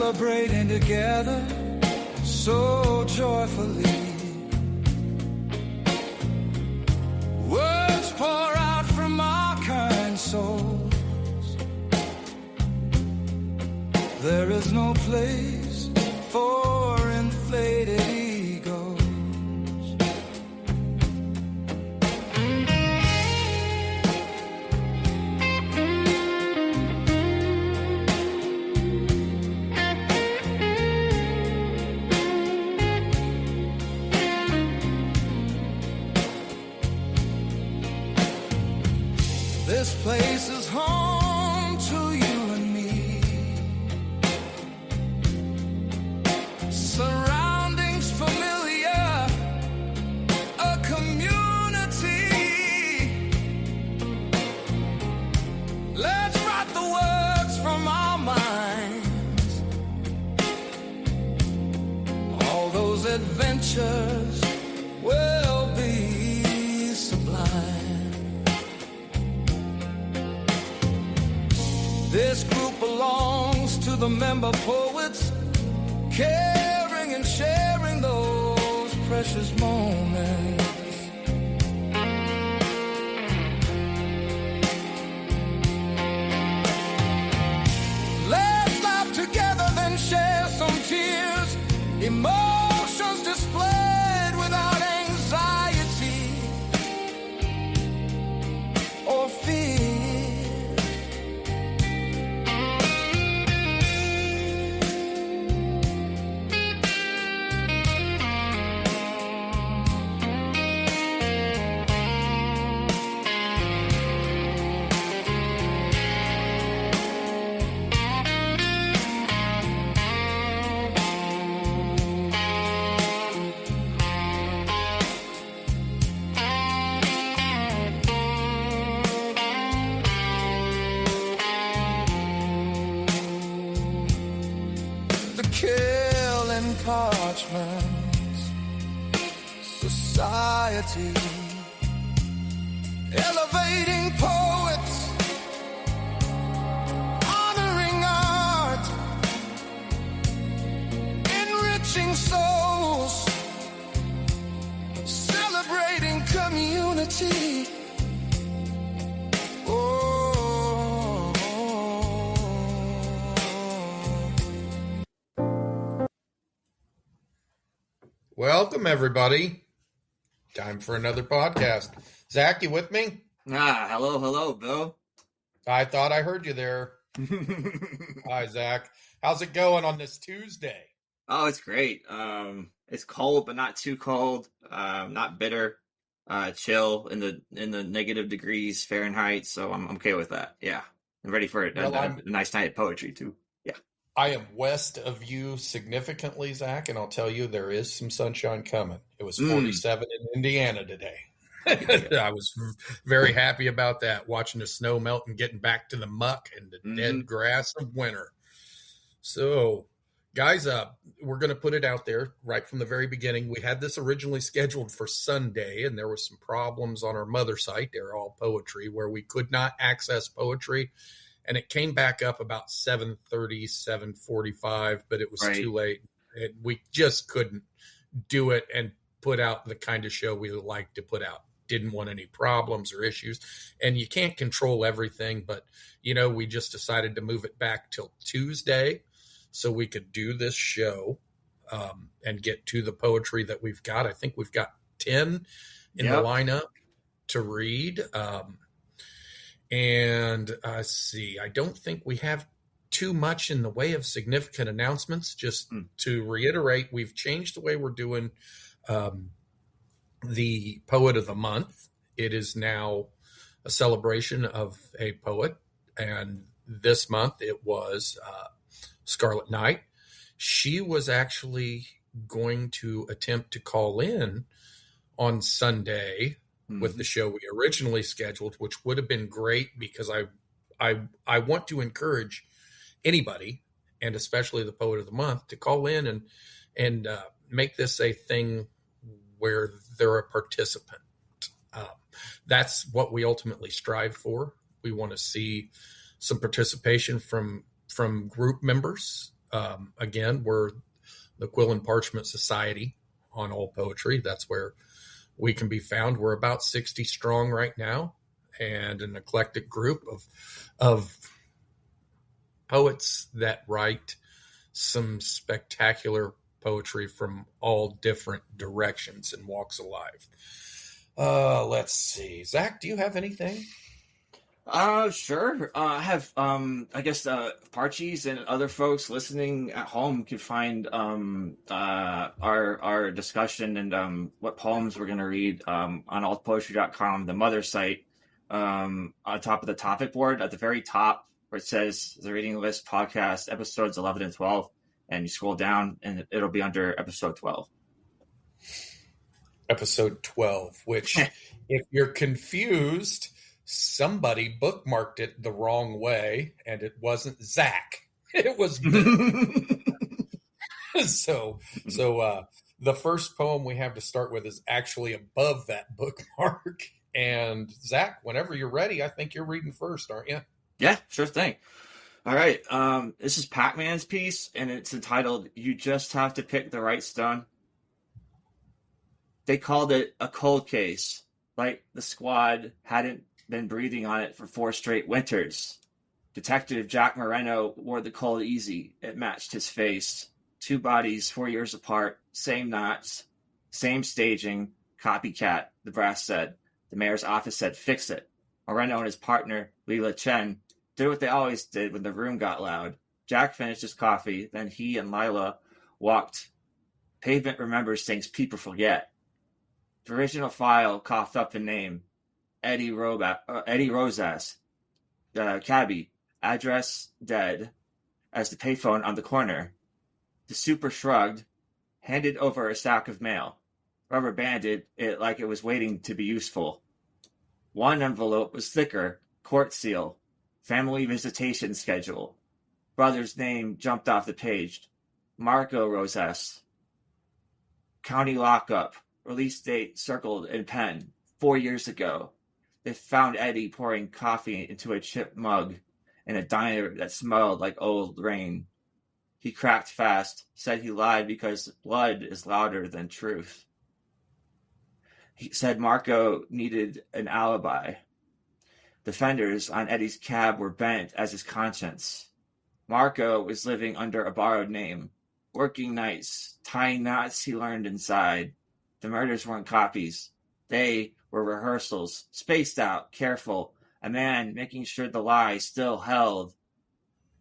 celebrating together so joyfully. Words pour out from our kind souls. There is no place for inflated egos. This place is home to you and me. Surroundings familiar, a community. Let's write the words from our minds. All those adventures will be sublime. This group belongs to the member poets, caring and sharing those precious moments. Let's laugh together, then share some tears, emotions displayed without anxiety or fear. Quill and Parchment Society, elevating poets, honoring art, enriching souls, celebrating community. Welcome, everybody. Time for another podcast. Zach, you with me? Hello, Bill. I thought I heard you there. Hi, Zach. How's it going on this Tuesday? Oh, it's great. It's cold, but not too cold. Not bitter. Chill in the negative degrees Fahrenheit. So I'm okay with that. Yeah, I'm ready for it. Well, a nice night of poetry too. Yeah. I am west of you significantly, Zach, and I'll tell you there is some sunshine coming. It was 47 in Indiana today. I was very happy about that, watching the snow melt and getting back to the muck and the dead grass of winter. So, guys, we're going to put it out there right from the very beginning. We had this originally scheduled for Sunday, and there were some problems on our mother site, They're All Poetry, where we could not access poetry. And it came back up about 7:30, 7:45, but it was too late. We just couldn't do it and put out the kind of show we like to put out. Didn't want any problems or issues. And you can't control everything, but, we just decided to move it back till Tuesday so we could do this show and get to the poetry that we've got. I think we've got 10 in the lineup to read. And see, I don't think we have too much in the way of significant announcements. Just to reiterate, we've changed the way we're doing the Poet of the Month. It is now a celebration of a poet. And this month it was Scarlet Knight. She was actually going to attempt to call in on Sunday with the show we originally scheduled, which would have been great because I want to encourage anybody, and especially the Poet of the Month, to call in and make this a thing where they're a participant. That's what we ultimately strive for. We want to see some participation from group members Again, we're the Quill and Parchment Society on all poetry. That's where we can be found. We're about 60 strong right now, and an eclectic group of poets that write some spectacular poetry from all different directions and walks of life. Let's see. Zach, do you have anything? Sure. I have, I guess, Parchies and other folks listening at home can find, our discussion and, what poems we're going to read, on altpoetry.com, the mother site, on top of the topic board at the very top where it says the reading list podcast episodes 11 and 12. And you scroll down and it'll be under episode 12. Episode 12, which if you're confused, somebody bookmarked it the wrong way, and it wasn't Zach. It was so the first poem we have to start with is actually above that bookmark. And Zach, whenever you're ready, I think you're reading first, aren't you? Yeah, sure thing. All right. This is Pac-Man's piece, and it's entitled "You Just Have to Pick the Right Stone." They called it a cold case, like the squad hadn't been breathing on it for 4 straight winters. Detective Jack Moreno wore the cold easy. It matched his face. 2 bodies, 4 years apart, same knots, same staging, copycat, the brass said. The mayor's office said, fix it. Moreno and his partner, Lila Chen, did what they always did when the room got loud. Jack finished his coffee, then he and Lila walked. Pavement remembers things people forget. The original file coughed up a name. Eddie Rosas, cabbie, address dead, as the payphone on the corner. The super shrugged, handed over a stack of mail, rubber banded it like it was waiting to be useful. One envelope was thicker, court seal, family visitation schedule. Brother's name jumped off the page. Marco Rosas. County lockup, release date circled in pen, 4 years ago. They found Eddie pouring coffee into a chipped mug in a diner that smelled like old rain. He cracked fast, said he lied because blood is louder than truth. He said Marco needed an alibi. The fenders on Eddie's cab were bent as his conscience. Marco was living under a borrowed name, working nights, tying knots he learned inside. The murders weren't copies. They were rehearsals, spaced out, careful, a man making sure the lie still held.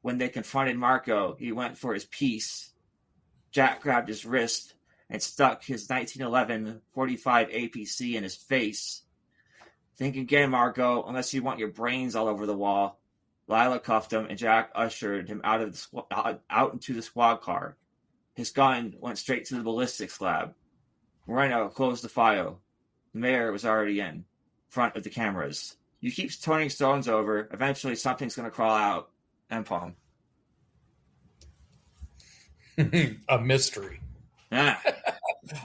When they confronted Marco, he went for his piece. Jack grabbed his wrist and stuck his 1911 45 APC in his face. Think again, Marco, unless you want your brains all over the wall. Lila cuffed him, and Jack ushered him out into the squad car. His gun went straight to the ballistics lab. Moreno closed the file. The mayor was already in front of the cameras. You keep turning stones over, eventually something's going to crawl out. End poem. A mystery. Yeah.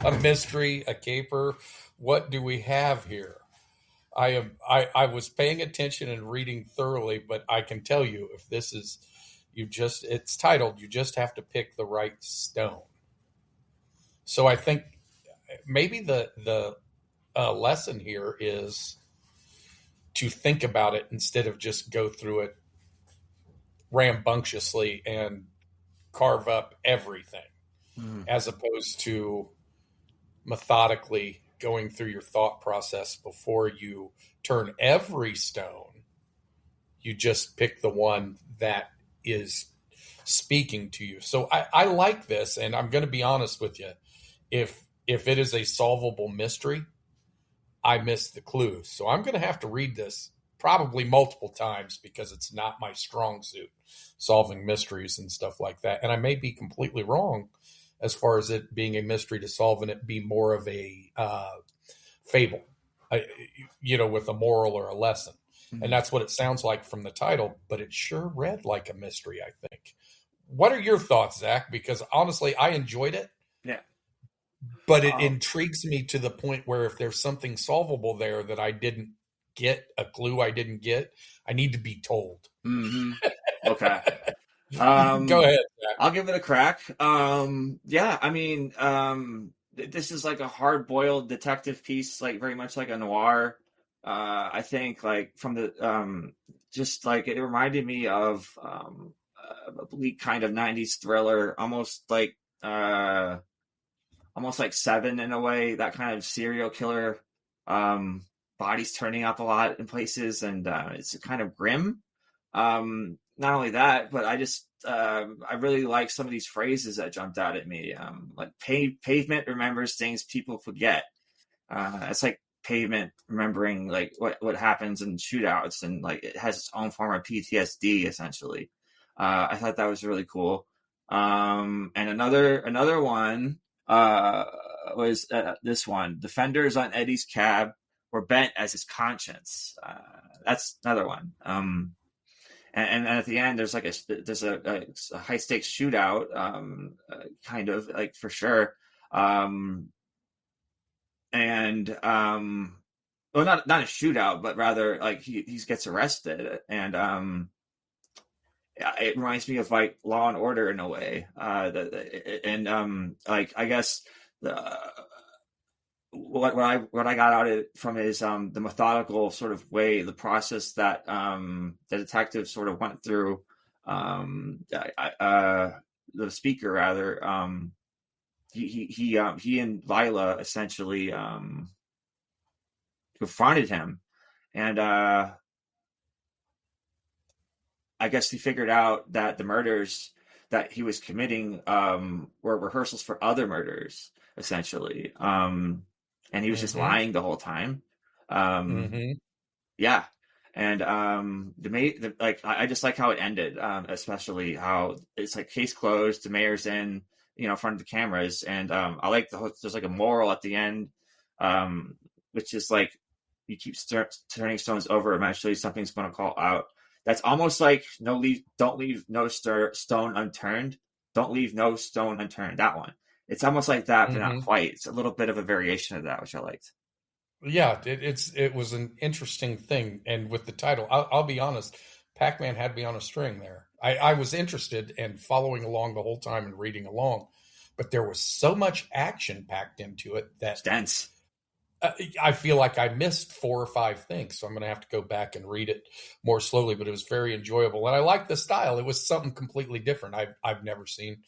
A mystery, a caper. What do we have here? I was paying attention and reading thoroughly, but I can tell you if this is it's titled, You Just Have to Pick the Right Stone. So I think maybe the lesson here is to think about it instead of just go through it rambunctiously and carve up everything, as opposed to methodically going through your thought process before you turn every stone. You just pick the one that is speaking to you. So I like this, and I'm going to be honest with you. If it is a solvable mystery, I missed the clues. So I'm going to have to read this probably multiple times because it's not my strong suit, solving mysteries and stuff like that. And I may be completely wrong as far as it being a mystery to solve and it be more of a fable, with a moral or a lesson. Mm-hmm. And that's what it sounds like from the title, but it sure read like a mystery, I think. What are your thoughts, Zach? Because honestly, I enjoyed it. Yeah. But it intrigues me to the point where if there's something solvable there that I didn't get, a clue I didn't get, I need to be told. Mm-hmm. Okay. Go ahead, Zach. I'll give it a crack. Yeah, I mean, this is like a hard-boiled detective piece, like very much like a noir. I think like from the just like it reminded me of a bleak kind of '90s thriller, almost like Seven in a way. That kind of serial killer, bodies turning up a lot in places, and it's kind of grim. Not only that, but I really like some of these phrases that jumped out at me. Like pavement remembers things people forget. It's like pavement remembering like what happens in shootouts, and like it has its own form of PTSD essentially. I thought that was really cool. And another one was this one: defenders on Eddie's cab were bent as his conscience. That's another one. And at the end, there's like a high stakes shootout, kind of like for sure. Well, not a shootout, but rather like he gets arrested, and it reminds me of like Law and Order in a way. Like I guess what I got out of it from is the methodical sort of way, the process that the detective sort of went through. The speaker rather, he and Lila essentially confronted him, and I guess he figured out that the murders that he was committing were rehearsals for other murders essentially. And he was just lying the whole time. Yeah. And I just like how it ended, especially how it's like case closed, the mayor's in, in front of the cameras. And I like there's like a moral at the end, which is like, you keep turning stones over, eventually something's going to call out. That's almost like don't leave no stone unturned. Don't leave no stone unturned. That one. It's almost like that, but not quite. It's a little bit of a variation of that, which I liked. Yeah, it was an interesting thing. And with the title, I'll be honest, Pac-Man had me on a string there. I was interested and following along the whole time and reading along, but there was so much action packed into it that it's dense. I feel like I missed 4 or 5 things, so I'm going to have to go back and read it more slowly. But it was very enjoyable, and I liked the style. It was something completely different. I've never seen.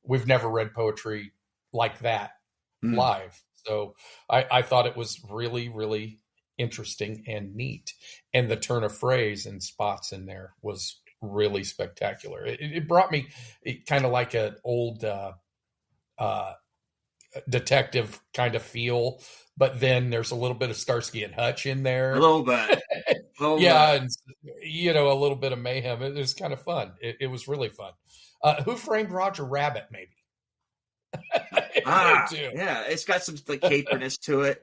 We've never read poetry like that live, so I thought it was really, really interesting and neat. And the turn of phrase and spots in there was really spectacular. It brought me kind of like an old detective kind of feel. But then there's a little bit of Starsky and Hutch in there. A little bit. Yeah, and a little bit of mayhem. It was kind of fun. It was really fun. Who Framed Roger Rabbit, maybe? Yeah, it's got some like caperness to it.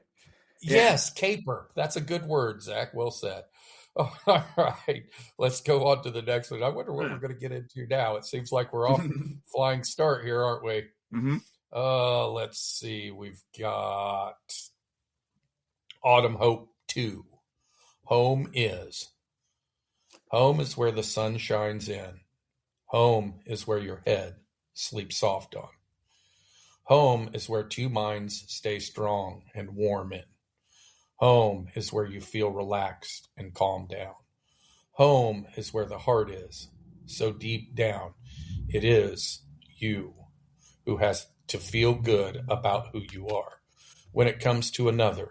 Yes, caper. That's a good word, Zach. Well said. Oh, all right, let's go on to the next one. I wonder what we're going to get into now. It seems like we're off flying start here, aren't we? Let's see. We've got Autumn Hope 2. Home is where the sun shines in. Home is where your head sleeps soft on. Home is where 2 minds stay strong and warm in. Home is where you feel relaxed and calm down. Home is where the heart is, so deep down it is you who has to feel good about who you are. When it comes to another,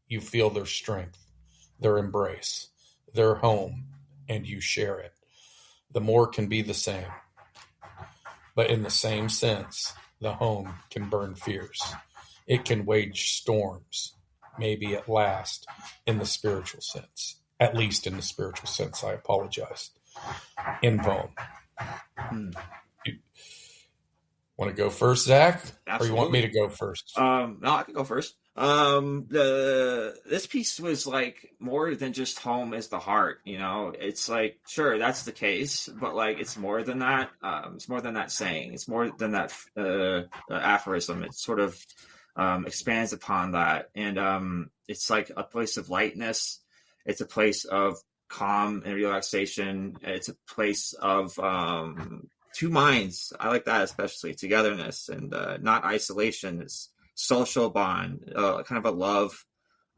you feel their strength, their embrace, their home, and you share it. The more can be the same. But in the same sense, the home can burn fierce. It can wage storms, maybe at last, in the spiritual sense. At least in the spiritual sense, I apologize. In poem. Want to go first, Zach? Absolutely. Or you want me to go first? No, I can go first. This piece was like more than just home is the heart, it's like, sure, that's the case, but like, it's more than that. It's more than that saying, it's more than that, aphorism. It sort of, expands upon that. And, it's like a place of lightness. It's a place of calm and relaxation. It's a place of, two minds. I like that, especially togetherness and not isolation. It's social bond, kind of a love.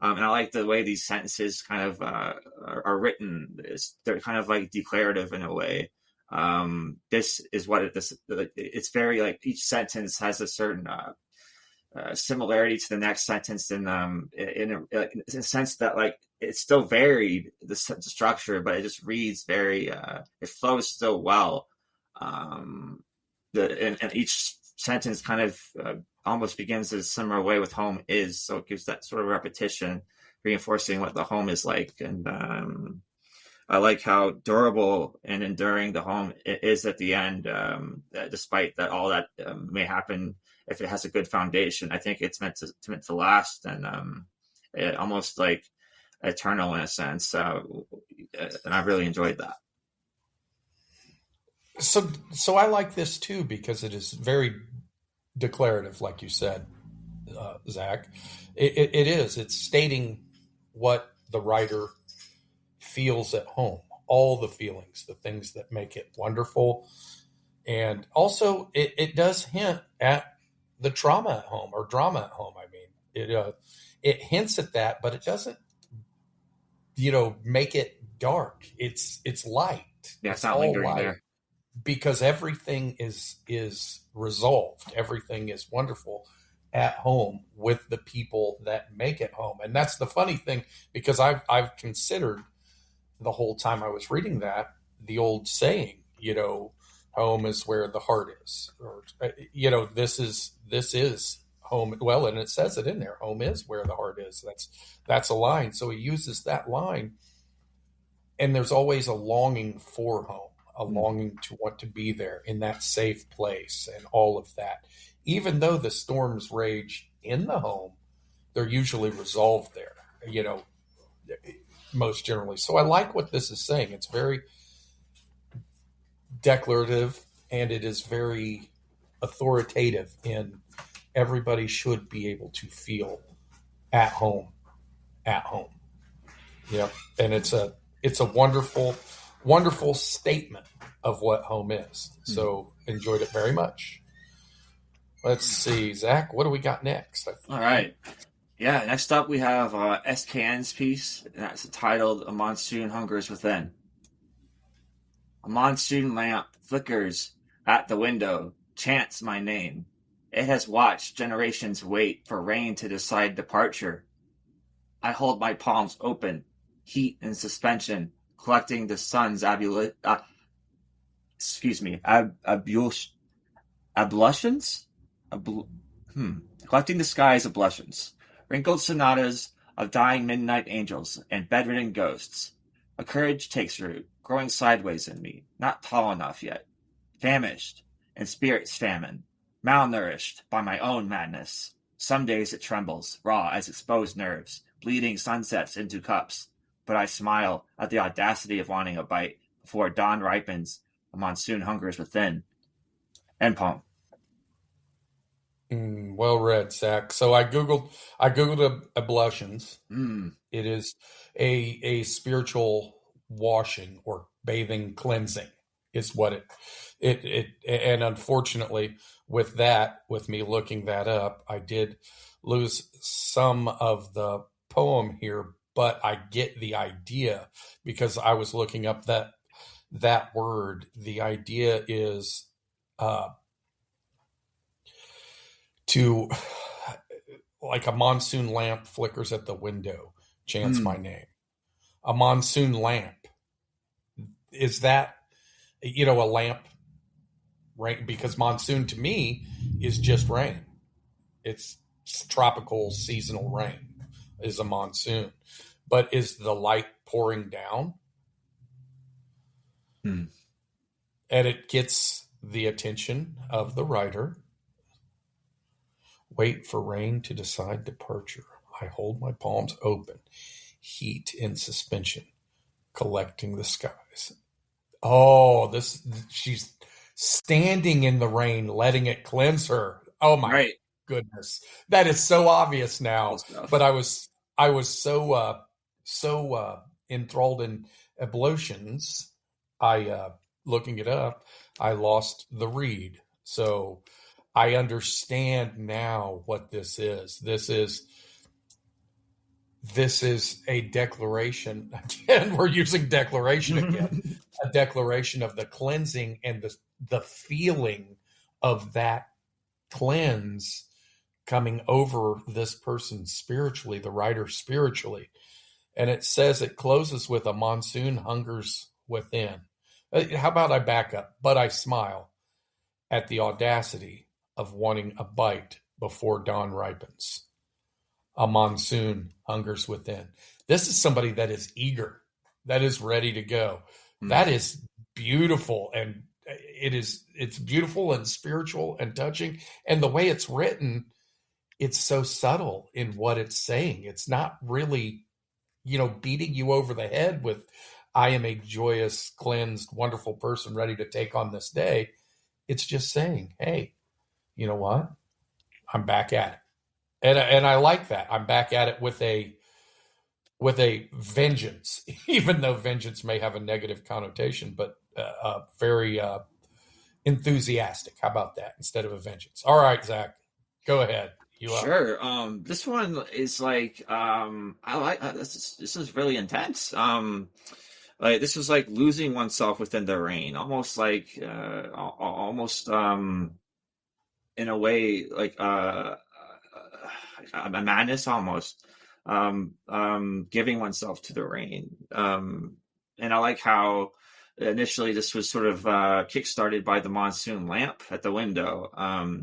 And I like the way these sentences kind of are written. They're kind of like declarative in a way. This is what it's very like each sentence has a certain similarity to the next sentence in a sense that like it's still varied the structure, but it just reads very it flows so well. And each sentence kind of almost begins a similar way with home is, so it gives that sort of repetition, reinforcing what the home is like. And I like how durable and enduring the home is at the end, despite that all that may happen. If it has a good foundation, I think it's meant to last, and almost like eternal in a sense. And I really enjoyed that. So I like this too because it is very declarative, like you said, Zach. It is. It's stating what the writer feels at home, all the feelings, the things that make it wonderful, and also it does hint at the trauma at home or drama at home. I mean, it hints at that, but it doesn't, make it dark. It's light. Yeah, it's not lingering light there. Because everything is resolved. Everything is wonderful at home with the people that make it home. And that's the funny thing, because I've considered the whole time I was reading that, the old saying, home is where the heart is, or, this is home. Well, and it says it in there, home is where the heart is. That's a line. So he uses that line, and there's always a longing for home, a longing to want to be there in that safe place and all of that. Even though the storms rage in the home, they're usually resolved there, most generally. So I like what this is saying. It's very declarative, and it is very authoritative in everybody should be able to feel at home. Yeah. And it's a wonderful, wonderful statement of what home is. So enjoyed it very much. Let's see, Zach, what do we got next? All right. Yeah, next up we have SKN's piece, and that's titled A Monsoon Hungers Within. A monsoon lamp flickers at the window, chants my name. It has watched generations wait for rain to decide departure. I hold my palms open, heat in suspension, collecting the sun's ablutions? Collecting the sky's ablutions. Wrinkled sonatas of dying midnight angels and bedridden ghosts. A courage takes root, growing sideways in me, not tall enough yet. Famished, and spirits famine, malnourished by my own madness. Some days it trembles, raw as exposed nerves, bleeding sunsets into cups. But I smile at the audacity of wanting a bite before dawn ripens. A monsoon hungers within. End poem. Well read, Zach. So I googled ablutions. It is a spiritual washing or bathing, cleansing is what it and unfortunately with me looking that up, I did lose some of the poem here, but I get the idea because I was looking up that word. The idea is to, like, a monsoon lamp flickers at the window, chants my name. A monsoon lamp. Is that, a lamp, right? Because monsoon to me is just rain. It's tropical seasonal rain is a monsoon. But is the light pouring down? And it gets the attention of the writer. Wait for rain to decide departure. I hold my palms open, heat in suspension, collecting the skies. Oh, she's standing in the rain, letting it cleanse her. Oh my goodness. That is so obvious now. But I was so enthralled in ablutions. I looking it up, I lost the read. So I understand now what this is. This is a declaration. Again, we're using declaration again. A declaration of the cleansing and the feeling of that cleanse coming over this person spiritually, the writer spiritually. And it says, it closes with a monsoon hungers within. How about I back up? But I smile at the audacity of wanting a bite before dawn ripens. A monsoon hungers within. This is somebody that is eager, that is ready to go. That is beautiful, and it's beautiful and spiritual and touching. And the way it's written, it's so subtle in what it's saying. It's not really, beating you over the head with, I am a joyous, cleansed, wonderful person ready to take on this day. It's just saying, hey, you know what? I'm back at it. And I like that. I'm back at it with a vengeance, even though vengeance may have a negative connotation, but very enthusiastic. How about that instead of a vengeance? All right, Zach, go ahead. Sure. This one is like I like this. This is really intense. Like this was like losing oneself within the rain, almost like almost in a way like a madness almost. Giving oneself to the rain. And I like how initially this was sort of kickstarted by the monsoon lamp at the window,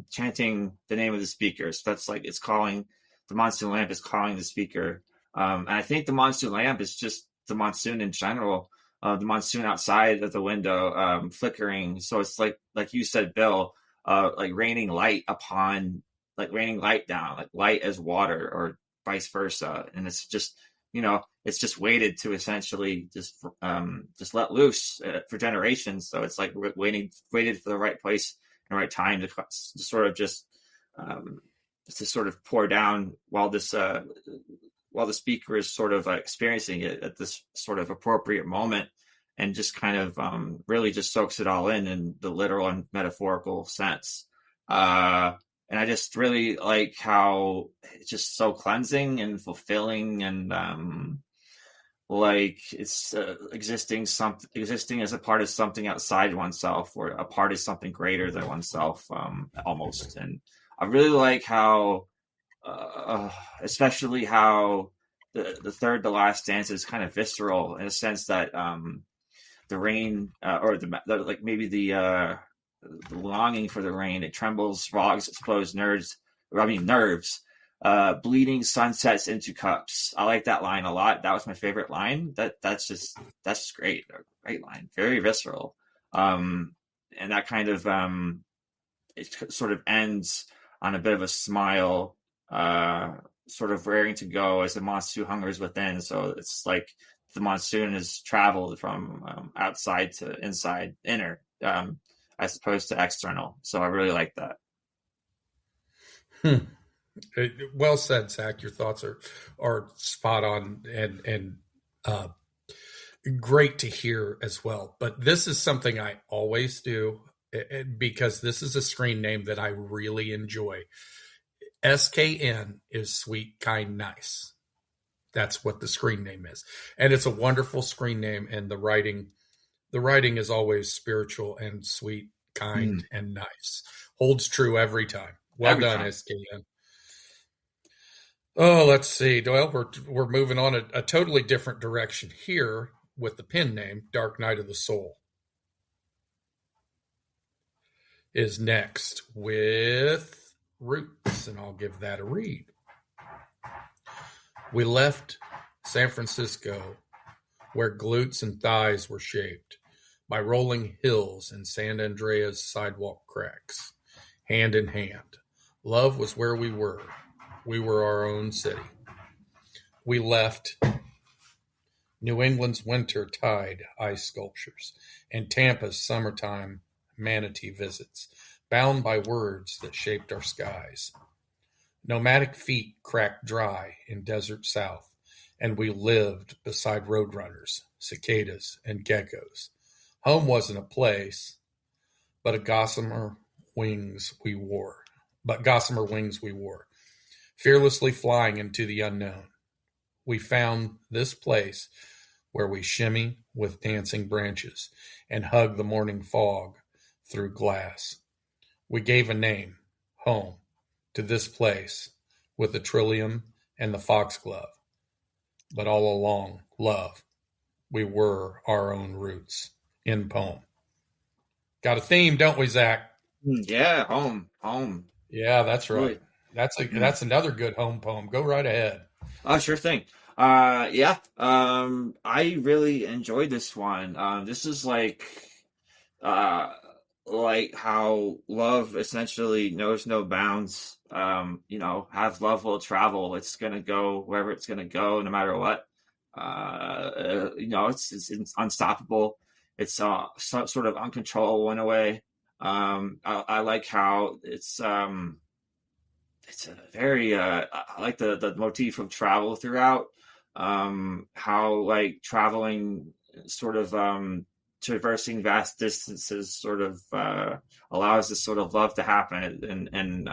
chanting the name of the speaker. So that's like the monsoon lamp is calling the speaker. And I think the monsoon lamp is just the monsoon in general, the monsoon outside of the window flickering. So it's like you said, Bill, like raining light down, like light as water, or vice versa. And it's just, it's just waited to essentially just let loose for generations. So it's like waited for the right place and the right time to sort of just to sort of pour down while the speaker is sort of experiencing it at this sort of appropriate moment, and just kind of really just soaks it all in the literal and metaphorical sense. And I just really like how it's just so cleansing and fulfilling, and like it's existing as a part of something outside oneself, or a part of something greater than oneself, almost. And I really like how, especially how the third to last stanza is kind of visceral, in a sense that the rain, or like maybe the longing for the rain, it trembles, frogs, exposed nerves, bleeding sunsets into cups. I like that line a lot. That was my favorite line. That's just great. A great line. Very visceral. And that kind of it sort of ends on a bit of a smile, sort of raring to go as the monsoon hungers within. So it's like the monsoon has traveled from outside to inside, inner, as opposed to external. So I really like that. Well said, Zach. Your thoughts are spot on and great to hear as well. But this is something I always do, because this is a screen name that I really enjoy. SKN is sweet, kind, nice. That's what the screen name is. And it's a wonderful screen name, and the writing is always spiritual and sweet, kind, and nice. Holds true every time. Well done, SKN. Oh, let's see. Well, we're moving on a totally different direction here with the pen name. Dark Night of the Soul is next with Roots, and I'll give that a read. We left San Francisco, where glutes and thighs were shaped by rolling hills and San Andreas sidewalk cracks. Hand in hand, love was where we were. We were our own city. We left New England's winter tide ice sculptures and Tampa's summertime manatee visits, bound by words that shaped our skies. Nomadic feet cracked dry in desert south, and we lived beside roadrunners, cicadas, and geckos, Home wasn't a place, but a gossamer wings we wore. But gossamer wings we wore, fearlessly flying into the unknown. We found this place where we shimmy with dancing branches and hug the morning fog through glass. We gave a name, home, to this place with the trillium and the foxglove. But all along, love, we were our own roots. In poem. Got a theme, don't we, Zach? Yeah, home. Yeah, that's right. Really. That's another good home poem. Go right ahead. Oh, sure thing. Yeah. I really enjoyed this one. This is uh, like how love essentially knows no bounds. Have love will travel. It's gonna go wherever it's gonna go, no matter what. It's unstoppable. It's sort of uncontrollable in a way. I like how it's a very I like the motif of travel throughout. How like traveling sort of traversing vast distances sort of allows this sort of love to happen, and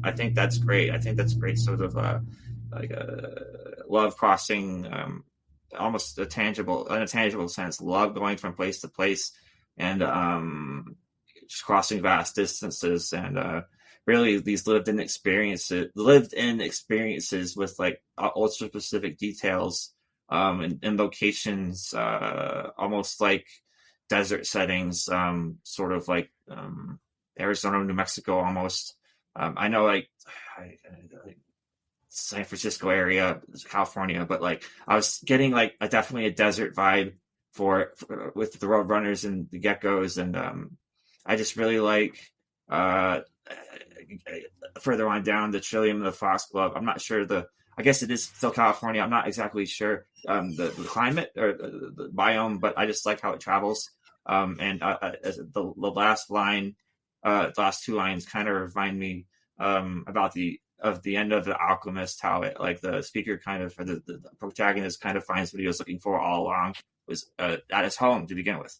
I think that's great. I think that's great sort of like a love crossing almost in a tangible sense, love going from place to place, and just crossing vast distances, and really these lived in experiences with like ultra specific details, and locations, almost like desert settings, sort of like Arizona, New Mexico, almost. I know, like San Francisco area, California, but like I was getting like definitely a desert vibe with the road runners and the geckos, and I just really like further on down the trillium and the foxglove. I'm not sure I guess it is still California. I'm not exactly sure the climate or the biome, but I just like how it travels. And the last line, the last two lines kind of remind me about the end of The Alchemist, how it like the speaker kind of, or the protagonist kind of finds what he was looking for all along, was at his home to begin with.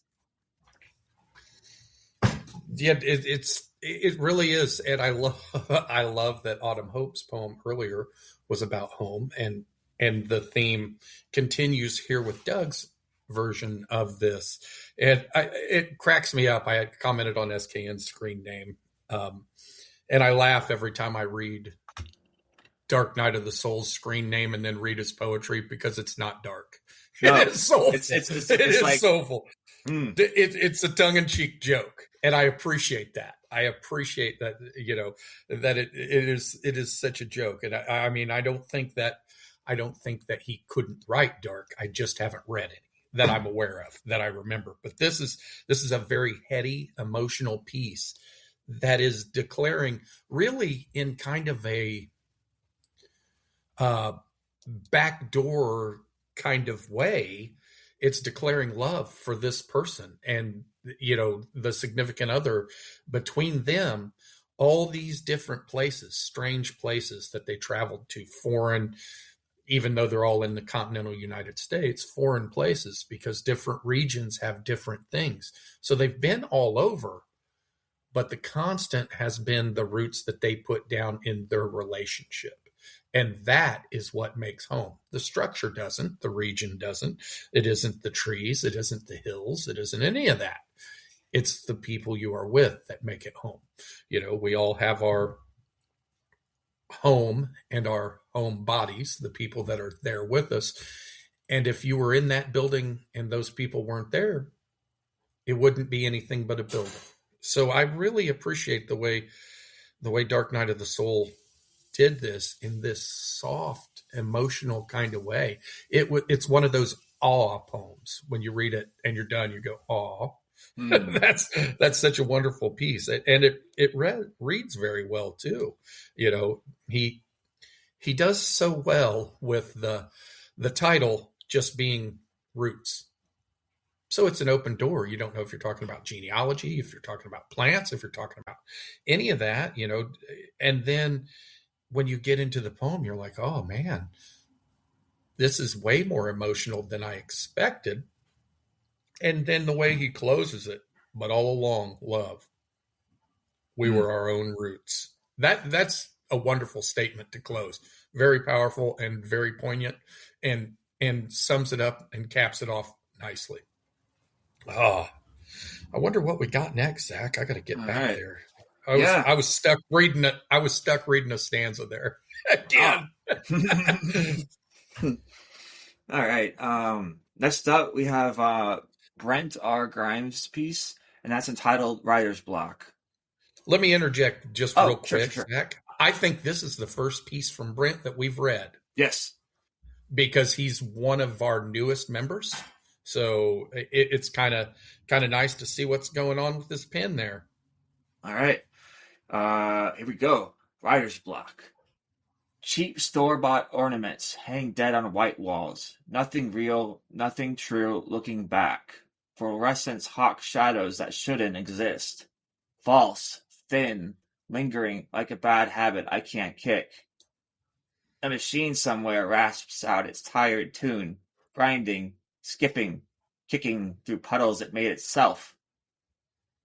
Yeah, it really is, and I love that Autumn Hope's poem earlier was about home, and the theme continues here with Doug's version of this, and it cracks me up. I had commented on SKN's screen name, and I laugh every time I read Dark Night of the Soul's screen name and then read his poetry, because it's not dark. No, it is soulful. It's like, soulful. It's a tongue-in-cheek joke, and I appreciate that. I appreciate that, that it is such a joke. And I mean, I don't think that he couldn't write dark. I just haven't read any that I'm aware of, that I remember. But this is a very heady, emotional piece that is declaring, really in kind of a backdoor kind of way, it's declaring love for this person and the significant other. Between them, all these different places, strange places that they traveled to, foreign, even though they're all in the continental United States, foreign places, because different regions have different things. So they've been all over, but the constant has been the roots that they put down in their relationship. And that is what makes home. The structure doesn't, the region doesn't, it isn't the trees, it isn't the hills, it isn't any of that. It's the people you are with that make it home. We all have our home and our home bodies, the people that are there with us. And if you were in that building and those people weren't there, it wouldn't be anything but a building. So I really appreciate the way Dark Night of the Soul did this in this soft, emotional kind of way. It's one of those awe poems. When you read it and you're done, you go, awe. That's such a wonderful piece, and it reads very well too. He does so well with the title just being roots. So it's an open door. You don't know if you're talking about genealogy, if you're talking about plants, if you're talking about any of that, and then when you get into the poem, you're like, oh man, this is way more emotional than I expected. And then the way he closes it, but all along, love, we were our own roots. That's a wonderful statement to close. Very powerful and very poignant, and sums it up and caps it off nicely. Ah, I wonder what we got next, Zach. I got to get All back right. there. I was stuck reading it. I was stuck reading a stanza there again. All right. Next up, we have Brent R. Grimes' piece, and that's entitled Writer's Block. Let me interject just real quick, sure. Zach. I think this is the first piece from Brent that we've read. Yes. Because he's one of our newest members. So it's kind of nice to see what's going on with this pen there. All right. Here we go. Writer's Block. Cheap store-bought ornaments hang dead on white walls. Nothing real, nothing true looking back. Fluorescence hawk shadows that shouldn't exist. False, thin, lingering like a bad habit I can't kick. A machine somewhere rasps out its tired tune, grinding, skipping, kicking through puddles it made itself.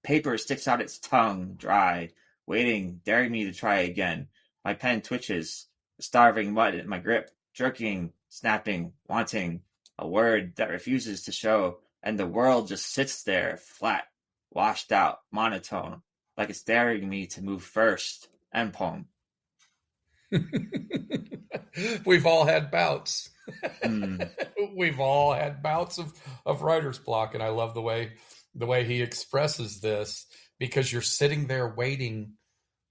Paper sticks out its tongue, dry, waiting, daring me to try again. My pen twitches, the starving mud in my grip, jerking, snapping, wanting, a word that refuses to show, and the world just sits there, flat, washed out, monotone, like it's daring me to move first. End poem. We've all had bouts. We've all had bouts of writer's block, and I love the way he expresses this, because you're sitting there waiting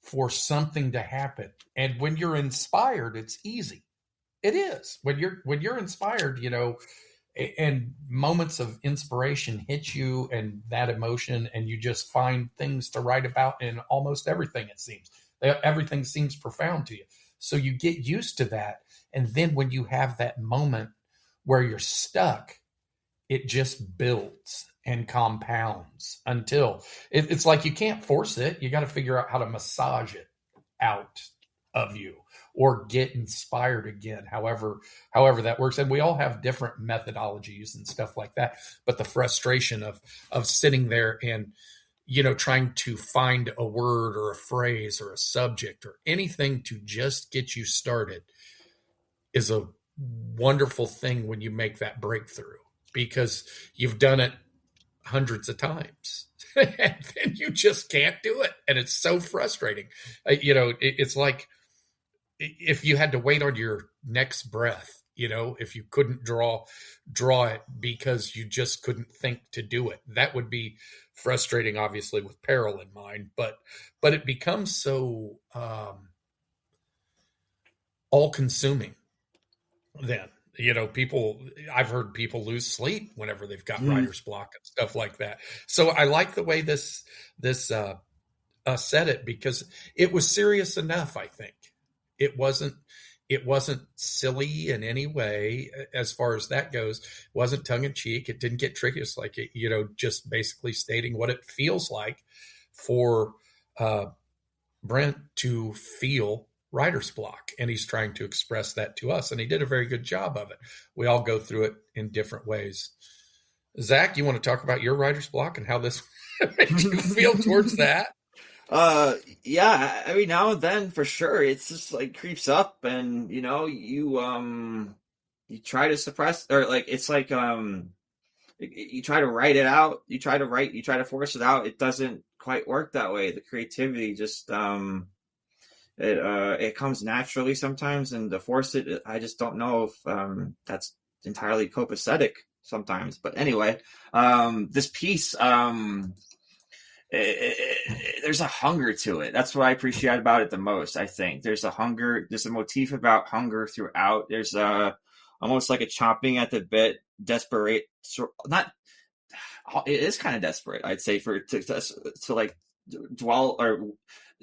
for something to happen. And when you're inspired, it's easy. It is. When you're inspired, and moments of inspiration hit you, and that emotion, and you just find things to write about in almost everything, it seems. Everything seems profound to you. So you get used to that. And then when you have that moment where you're stuck, it just builds and compounds until it's like you can't force it. You got to figure out how to massage it out of you or get inspired again, however that works. And we all have different methodologies and stuff like that. But the frustration of sitting there and, trying to find a word or a phrase or a subject or anything to just get you started is a wonderful thing when you make that breakthrough, because you've done it hundreds of times and then you just can't do it. And it's so frustrating. It's like if you had to wait on your next breath, if you couldn't draw it because you just couldn't think to do it, that would be frustrating, obviously with peril in mind, but it becomes so all consuming then. I've heard people lose sleep whenever they've got writer's block and stuff like that. So I like the way this said it, because it was serious enough. I think it wasn't silly in any way as far as that goes. It wasn't tongue in cheek. It didn't get tricky. It's like, just basically stating what it feels like for Brent to feel writer's block, and he's trying to express that to us, and he did a very good job of it. We all go through it in different ways. Zach, you want to talk about your writer's block and how this makes you feel towards that? Yeah, every now and then, for sure, it's just like creeps up, and you try to suppress, or like it's like you try to write it out, you try to force it out. It doesn't quite work that way. The creativity just it comes naturally sometimes, and to force it, I just don't know if that's entirely copacetic sometimes. But anyway, this piece, there's a hunger to it. That's what I appreciate about it the most. I think there's a hunger. There's a motif about hunger throughout. There's almost like a chomping at the bit, desperate. Not. It is kind of desperate, I'd say, to like dwell or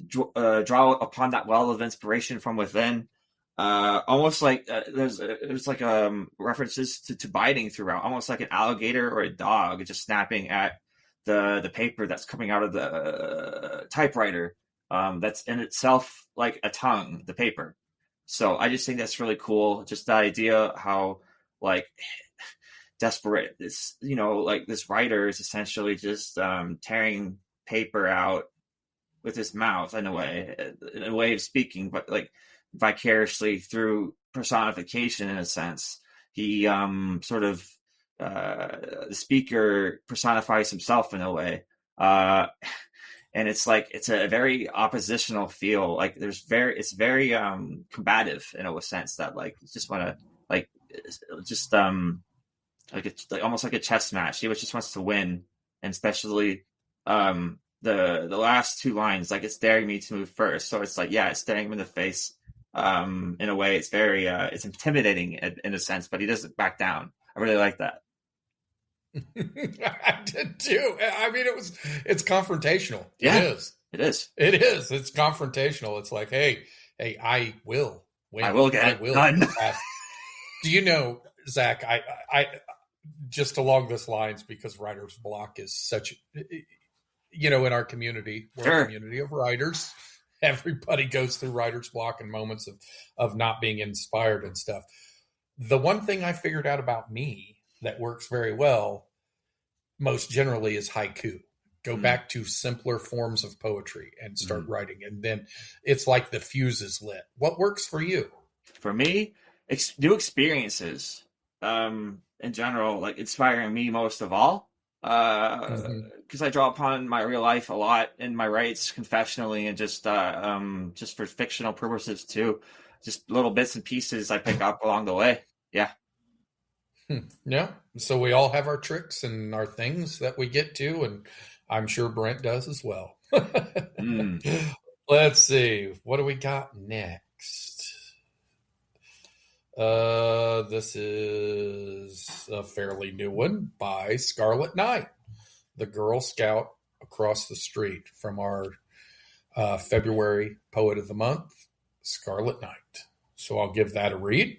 draw upon that well of inspiration from within. Almost like there's like references to biting throughout, almost like an alligator or a dog just snapping at the paper that's coming out of the typewriter, that's in itself like a tongue, the paper. So I just think that's really cool. Just the idea how like desperate. This, like this writer is essentially just tearing paper out with his mouth in a way of speaking, but like vicariously through personification in a sense. He the speaker personifies himself in a way. And it's like, it's a very oppositional feel. Like it's very combative in a sense that like, you just want to like, just like it's like almost like a chess match. He just wants to win. And especially the last two lines, like it's daring me to move first. So it's like, yeah, it's staring him in the face. In a way, it's very it's intimidating in a sense, but he doesn't back down. I really like that. I did too. I mean, it's confrontational. Yeah, it is. It's confrontational. It's like, hey, I will win. I will get it done. Do you know, Zach, I just along this lines, because writer's block is such, in our community, we're a community of writers. Everybody goes through writer's block and moments of not being inspired and stuff. The one thing I figured out about me that works very well, most generally, is haiku. Go back to simpler forms of poetry and start writing. And then it's like the fuse is lit. What works for you? For me, new experiences, in general, like inspiring me most of all. Because I draw upon my real life a lot in my writes confessionally, and just for fictional purposes too. Just little bits and pieces I pick up along the way. Yeah. Yeah. So we all have our tricks and our things that we get to, and I'm sure Brent does as well. Let's see. What do we got next? This is a fairly new one by Scarlet Knight, the Girl Scout across the street from our February Poet of the Month, Scarlet Knight. So I'll give that a read.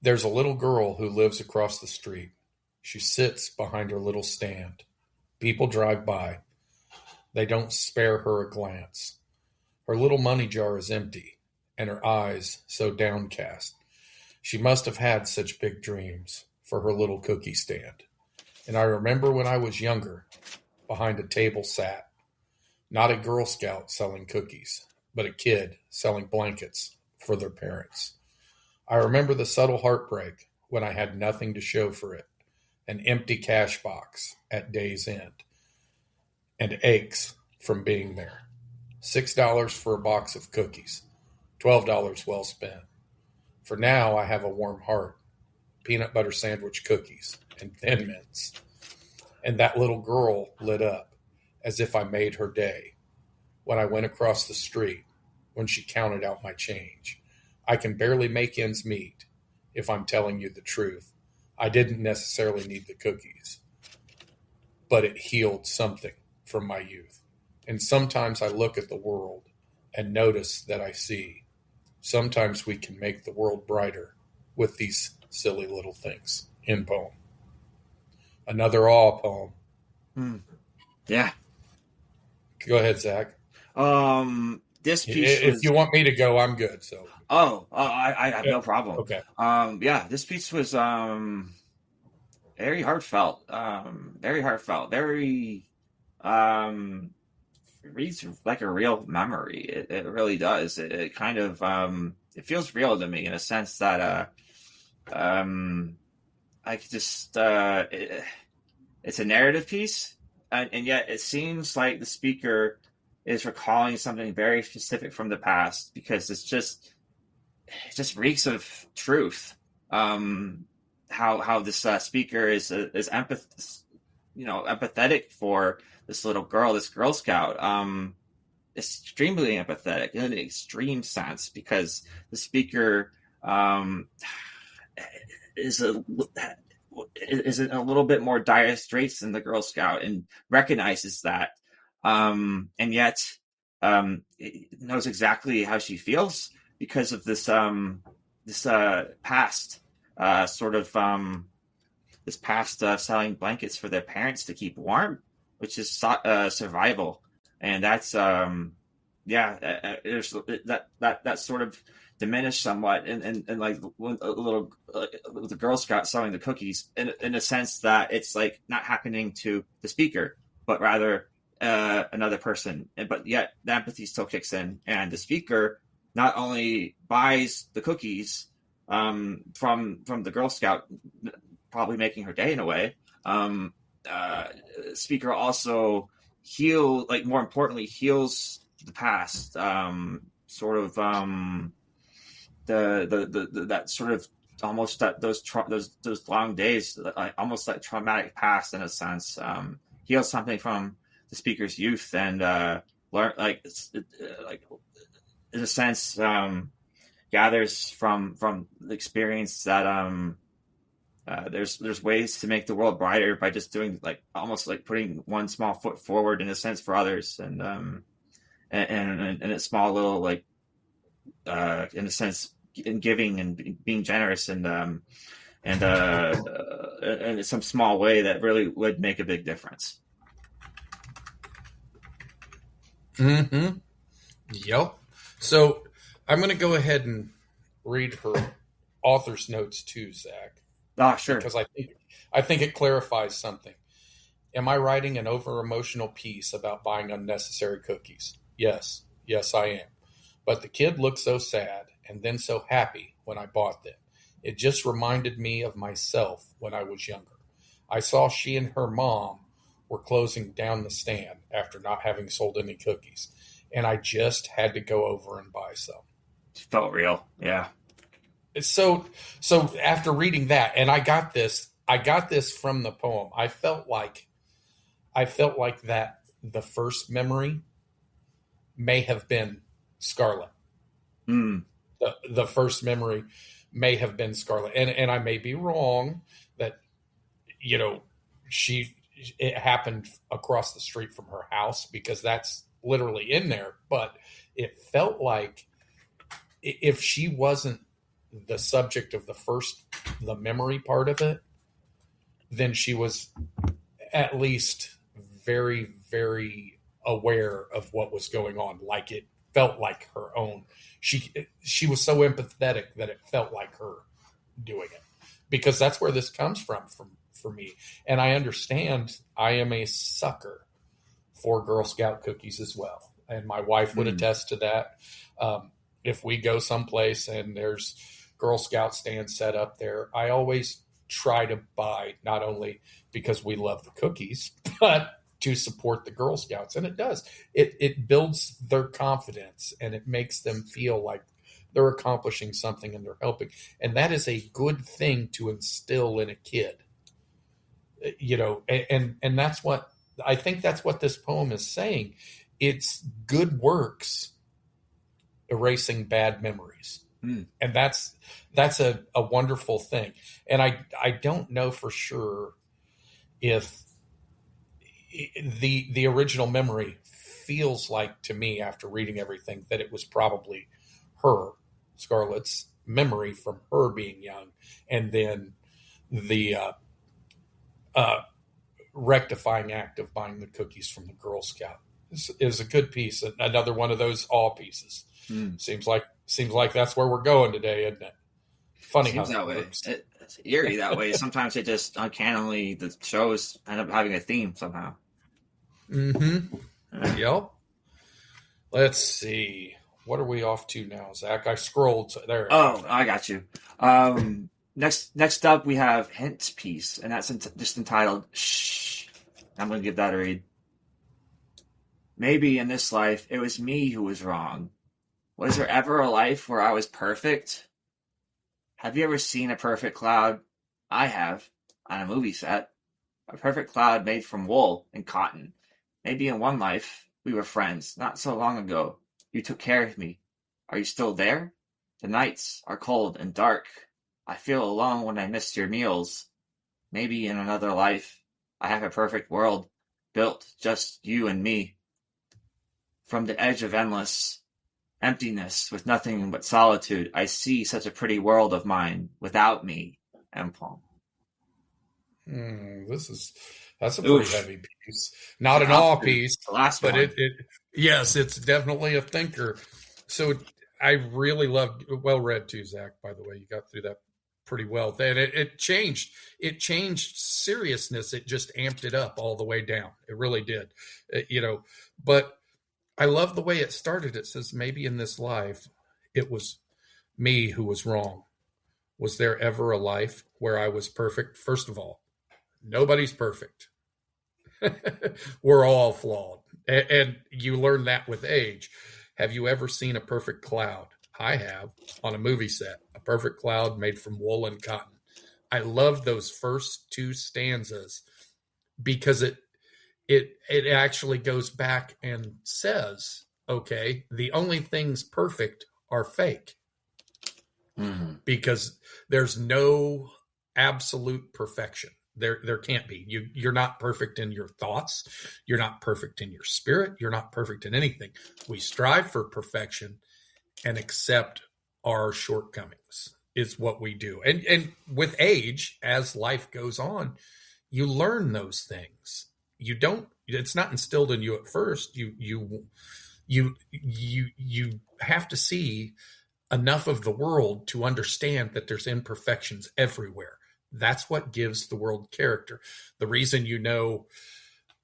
There's a little girl who lives across the street. She sits behind her little stand. People drive by. They don't spare her a glance. Her little money jar is empty, and her eyes so downcast. She must have had such big dreams for her little cookie stand. And I remember when I was younger, behind a table sat, not a Girl Scout selling cookies, but a kid selling blankets for their parents. I remember the subtle heartbreak when I had nothing to show for it, an empty cash box at day's end, and aches from being there. $6 for a box of cookies, $12 well spent. For now, I have a warm heart, peanut butter sandwich cookies, and Thin Mints. And that little girl lit up as if I made her day. When I went across the street, when she counted out my change. I can barely make ends meet, if I'm telling you the truth. I didn't necessarily need the cookies, but it healed something from my youth. And sometimes I look at the world and notice that I see. Sometimes we can make the world brighter with these silly little things. End poem. Another awe poem. Yeah. Go ahead, Zach. This piece if you want me to go, I'm good. So. I have no problem. Okay. This piece was very heartfelt. Very reads like a real memory. It really does. It kind of it feels real to me in a sense that I could just it's a narrative piece, and yet it seems like the speaker is recalling something very specific from the past, because it just reeks of truth. How this speaker is empathetic for this little girl, this Girl Scout, extremely empathetic in an extreme sense, because the speaker is in a little bit more dire straits than the Girl Scout, and recognizes that, and yet knows exactly how she feels because of this past selling blankets for their parents to keep warm, which is survival. And that's there's that sort of diminished somewhat, and like a little the Girl Scout selling the cookies, in a sense that it's like not happening to the speaker, but rather another person. But yet the empathy still kicks in, and the speaker not only buys the cookies from the Girl Scout, probably making her day in a way. Speaker also more importantly, heals the past. Sort of the that sort of almost that those long days, almost like traumatic past in a sense. Heals something from the speaker's youth, and learn like in a sense gathers from the experience that there's ways to make the world brighter by just doing like almost like putting one small foot forward in a sense for others, and a small little like in a sense in giving and being generous, and in some small way that really would make a big difference. Mm-hmm. Yep. So I'm going to go ahead and read her author's notes too, Zach. Ah, sure. Because I think it clarifies something. Am I writing an over-emotional piece about buying unnecessary cookies? Yes. Yes, I am. But the kid looked so sad and then so happy when I bought them. It just reminded me of myself when I was younger. I saw she and her mom were closing down the stand after not having sold any cookies, and I just had to go over and buy some. It felt real. Yeah. So after reading that, and I got this from the poem. I felt like that the first memory may have been Scarlet. Mm. The first memory may have been Scarlet, and I may be wrong that it happened across the street from her house, because that's literally in there. But it felt like if she wasn't the subject of the memory part of it, then she was at least very, very aware of what was going on. Like it felt like her own. She was so empathetic that it felt like her doing it, because that's where this comes from for me. And I understand I am a sucker for Girl Scout cookies as well. And my wife would attest to that. If we go someplace and there's Girl Scout stands set up there, I always try to buy, not only because we love the cookies, but to support the Girl Scouts. And it does. It builds their confidence, and it makes them feel like they're accomplishing something and they're helping. And that is a good thing to instill in a kid. And that's what I think that's what this poem is saying. It's good works erasing bad memories. And that's a wonderful thing. And I don't know for sure if the original memory feels like, to me, after reading everything, that it was probably her, Scarlett's memory from her being young, and then the rectifying act of buying the cookies from the Girl Scout is a good piece. Another one of those all pieces. Seems like that's where we're going today, isn't it? Funny Seems how that way. works. It's eerie that way. Sometimes it just uncannily, the shows end up having a theme somehow. Yep. Let's see. What are we off to now, Zach? I scrolled there. Oh, I got you. Next up, we have Hint's piece, and that's just entitled "Shh." I'm going to give that a read. Maybe in this life, it was me who was wrong. Was there ever a life where I was perfect? Have you ever seen a perfect cloud? I have, on a movie set. A perfect cloud made from wool and cotton. Maybe in one life, we were friends, not so long ago. You took care of me. Are you still there? The nights are cold and dark. I feel alone when I miss your meals. Maybe in another life, I have a perfect world, built just you and me. From the edge of endless emptiness, with nothing but solitude, I see such a pretty world of mine without me. End poem. That's a pretty heavy piece. Not an all piece, but it yes, it's definitely a thinker. So I really loved, well read too, Zach, by the way. You got through that pretty well. And it changed seriousness. It just amped it up all the way down. It really did. But I love the way it started. It says, maybe in this life, it was me who was wrong. Was there ever a life where I was perfect? First of all, nobody's perfect. We're all flawed. And you learn that with age. Have you ever seen a perfect cloud? I have, on a movie set, a perfect cloud made from wool and cotton. I love those first two stanzas because it actually goes back and says, okay, the only things perfect are fake. Mm-hmm. Because there's no absolute perfection. There can't be. You're not perfect in your thoughts. You're not perfect in your spirit. You're not perfect in anything. We strive for perfection and accept our shortcomings is what we do. And with age, as life goes on, you learn those things. It's not instilled in you at first. You have to see enough of the world to understand that there's imperfections everywhere. That's what gives the world character. The reason you know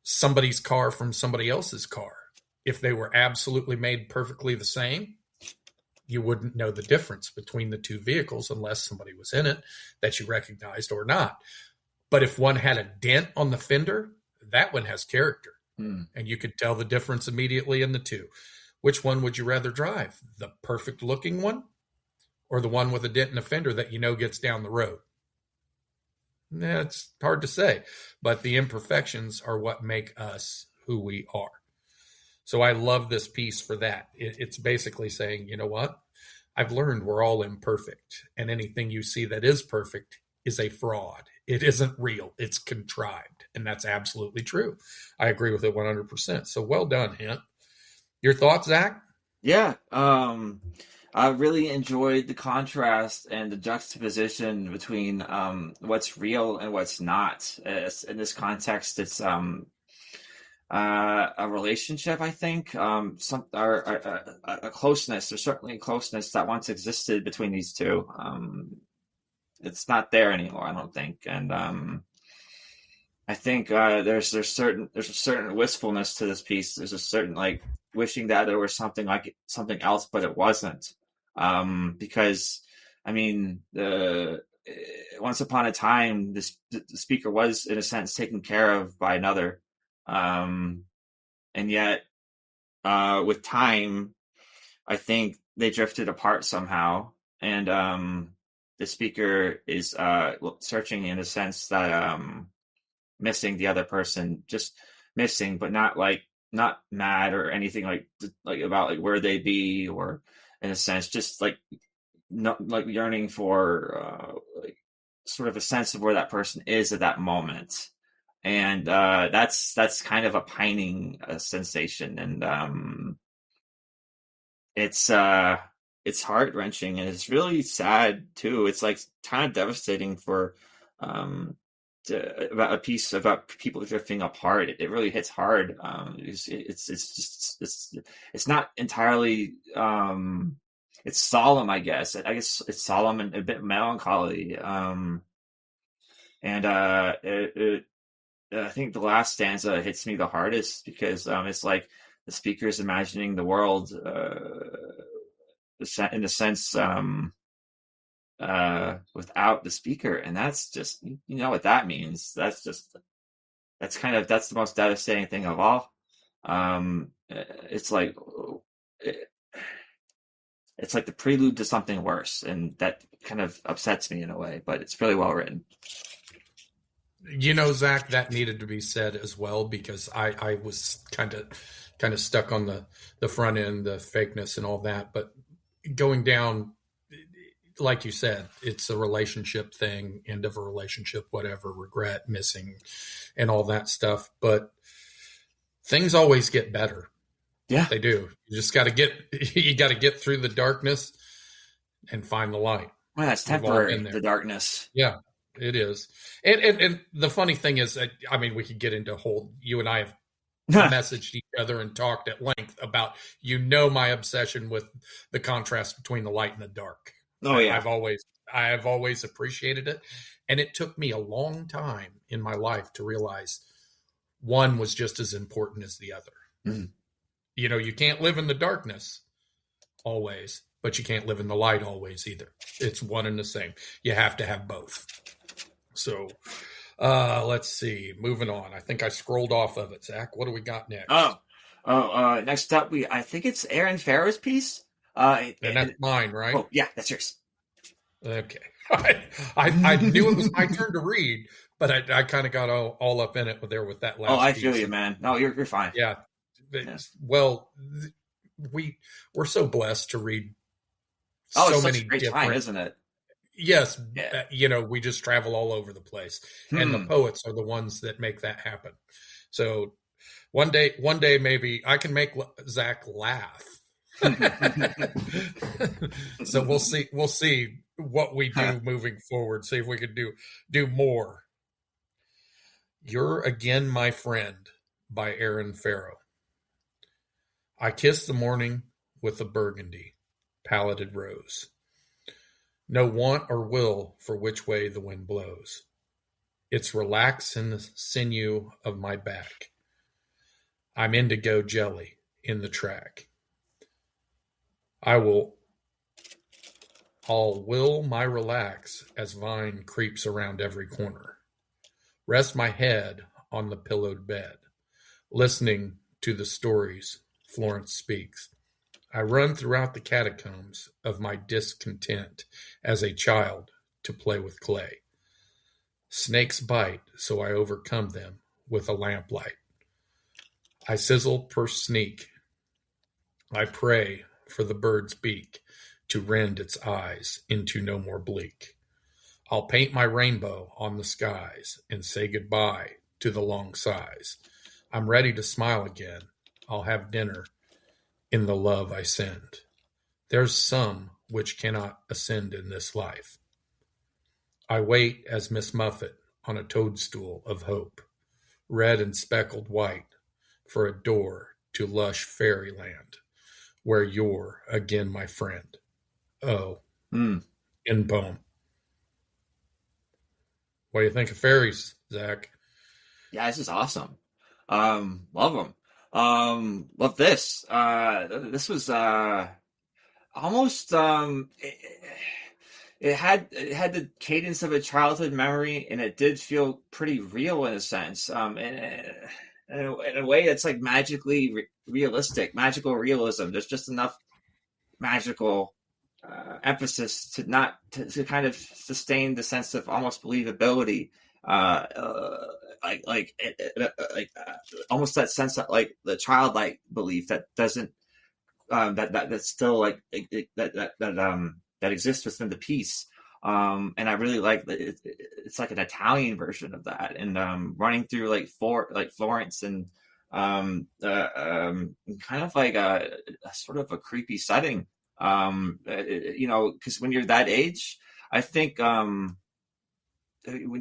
somebody's car from somebody else's car, if they were absolutely made perfectly the same, you wouldn't know the difference between the two vehicles unless somebody was in it that you recognized or not. But if one had a dent on the fender, that one has character. And you could tell the difference immediately in the two. Which one would you rather drive? The perfect looking one or the one with a dent in the fender that you know gets down the road? It's hard to say, but the imperfections are what make us who we are. So I love this piece for that. It's basically saying, you know what? I've learned we're all imperfect, and anything you see that is perfect is a fraud. It isn't real. It's contrived, and that's absolutely true. I agree with it 100%. So well done, Hint. Your thoughts, Zach? Yeah. I really enjoyed the contrast and the juxtaposition between what's real and what's not. In this context, it's a relationship, I think, a closeness. There's certainly a closeness that once existed between these two. It's not there anymore, I don't think. And I think there's a certain wistfulness to this piece. There's a certain wishing that there was something else, but it wasn't. Because I mean, once upon a time, the speaker was in a sense taken care of by another, and yet with time, I think they drifted apart somehow, and the speaker is searching in a sense that missing the other person, just missing, but not mad or anything about where they be, or in a sense just not yearning for sort of a sense of where that person is at that moment. And that's kind of a pining sensation, and it's heart-wrenching, and it's really sad too. It's kind of devastating for about a piece about people drifting apart. It really hits hard. It's not entirely it's solemn, I guess. It's solemn and a bit melancholy. And I think the last stanza hits me the hardest because it's like the speaker is imagining the world in a sense without the speaker, and that's just, you know what that means. That's the most devastating thing of all. It's like the prelude to something worse, and that kind of upsets me in a way, but it's really well written. You know, Zach, that needed to be said as well, because I was kind of stuck on the front end, the fakeness and all that, but going down, like you said, it's a relationship thing, end of a relationship, whatever, regret, missing, and all that stuff. But things always get better. Yeah, they do. You just got to get through the darkness and find the light. Well, that's temporary, the darkness. Yeah, it is. And the funny thing is, I mean, we could get into you and I have messaged each together and talked at length about, my obsession with the contrast between the light and the dark. Oh yeah. I've always appreciated it. And it took me a long time in my life to realize one was just as important as the other. Mm. You can't live in the darkness always, but you can't live in the light always either. It's one and the same. You have to have both. So let's see. Moving on. I think I scrolled off of it. Zach, what do we got next? Next up, I think it's Aaron Farrow's piece. And that's mine, right? Oh, yeah, that's yours. Okay. I knew it was my turn to read, but I kind of got all up in it with that last. Oh, I feel you, man. No, you're fine. Yeah. Well, we're so blessed to read so many such a great different, time, isn't it? Yes. Yeah. We just travel all over the place, and the poets are the ones that make that happen. So one day, maybe I can make Zach laugh. So we'll see what we do moving forward. See if we could do more. You're Again My Friend by Aaron Farrow. I kiss the morning with a burgundy, paletted rose. No want or will for which way the wind blows. It's relaxed in the sinew of my back. I'm indigo jelly in the track. I'll will my relax as vine creeps around every corner. Rest my head on the pillowed bed, listening to the stories Florence speaks. I run throughout the catacombs of my discontent as a child to play with clay. Snakes bite, so I overcome them with a lamplight. I sizzle per sneak. I pray for the bird's beak to rend its eyes into no more bleak. I'll paint my rainbow on the skies and say goodbye to the long sighs. I'm ready to smile again. I'll have dinner in the love I send. There's some which cannot ascend in this life. I wait as Miss Muffet on a toadstool of hope, red and speckled white, for a door to lush fairyland, where you're again my friend. Oh, in poem. What do you think of fairies, Zach? Yeah, this is awesome. Love them. Love this. This was almost it had the cadence of a childhood memory, and it did feel pretty real in a sense. In a way that's like magically realistic, magical realism. There's just enough magical emphasis to kind of sustain the sense of almost believability, almost that sense that like the childlike belief that doesn't that's still like that exists within the piece. And I really like that it's like an Italian version of that, and running through like Florence and kind of like a sort of a creepy setting. Because when you're that age, I think when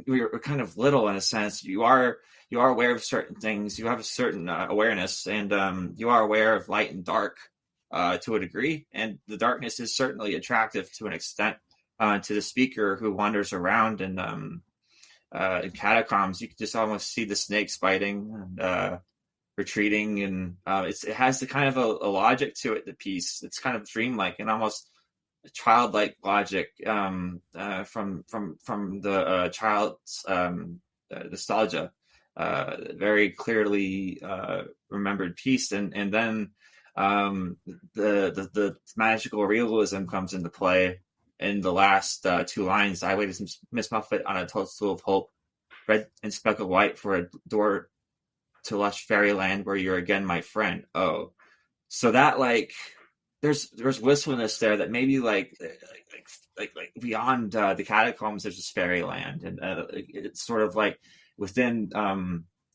we're kind of little in a sense, you are aware of certain things, you have a certain awareness, and you are aware of light and dark to a degree, and the darkness is certainly attractive to an extent to the speaker who wanders around in catacombs. You can just almost see the snakes biting and retreating, and it has the kind of a logic to it. The piece, it's kind of dreamlike and almost childlike logic from the child's nostalgia. Very clearly remembered piece, and then the magical realism comes into play in the last two lines. I waited Miss Muffet on a toadstool of hope, red and speckled white, for a door to lush fairyland where you're again my friend. Oh, so that like there's wistfulness there that maybe like beyond the catacombs there's this fairyland, and it's sort of like within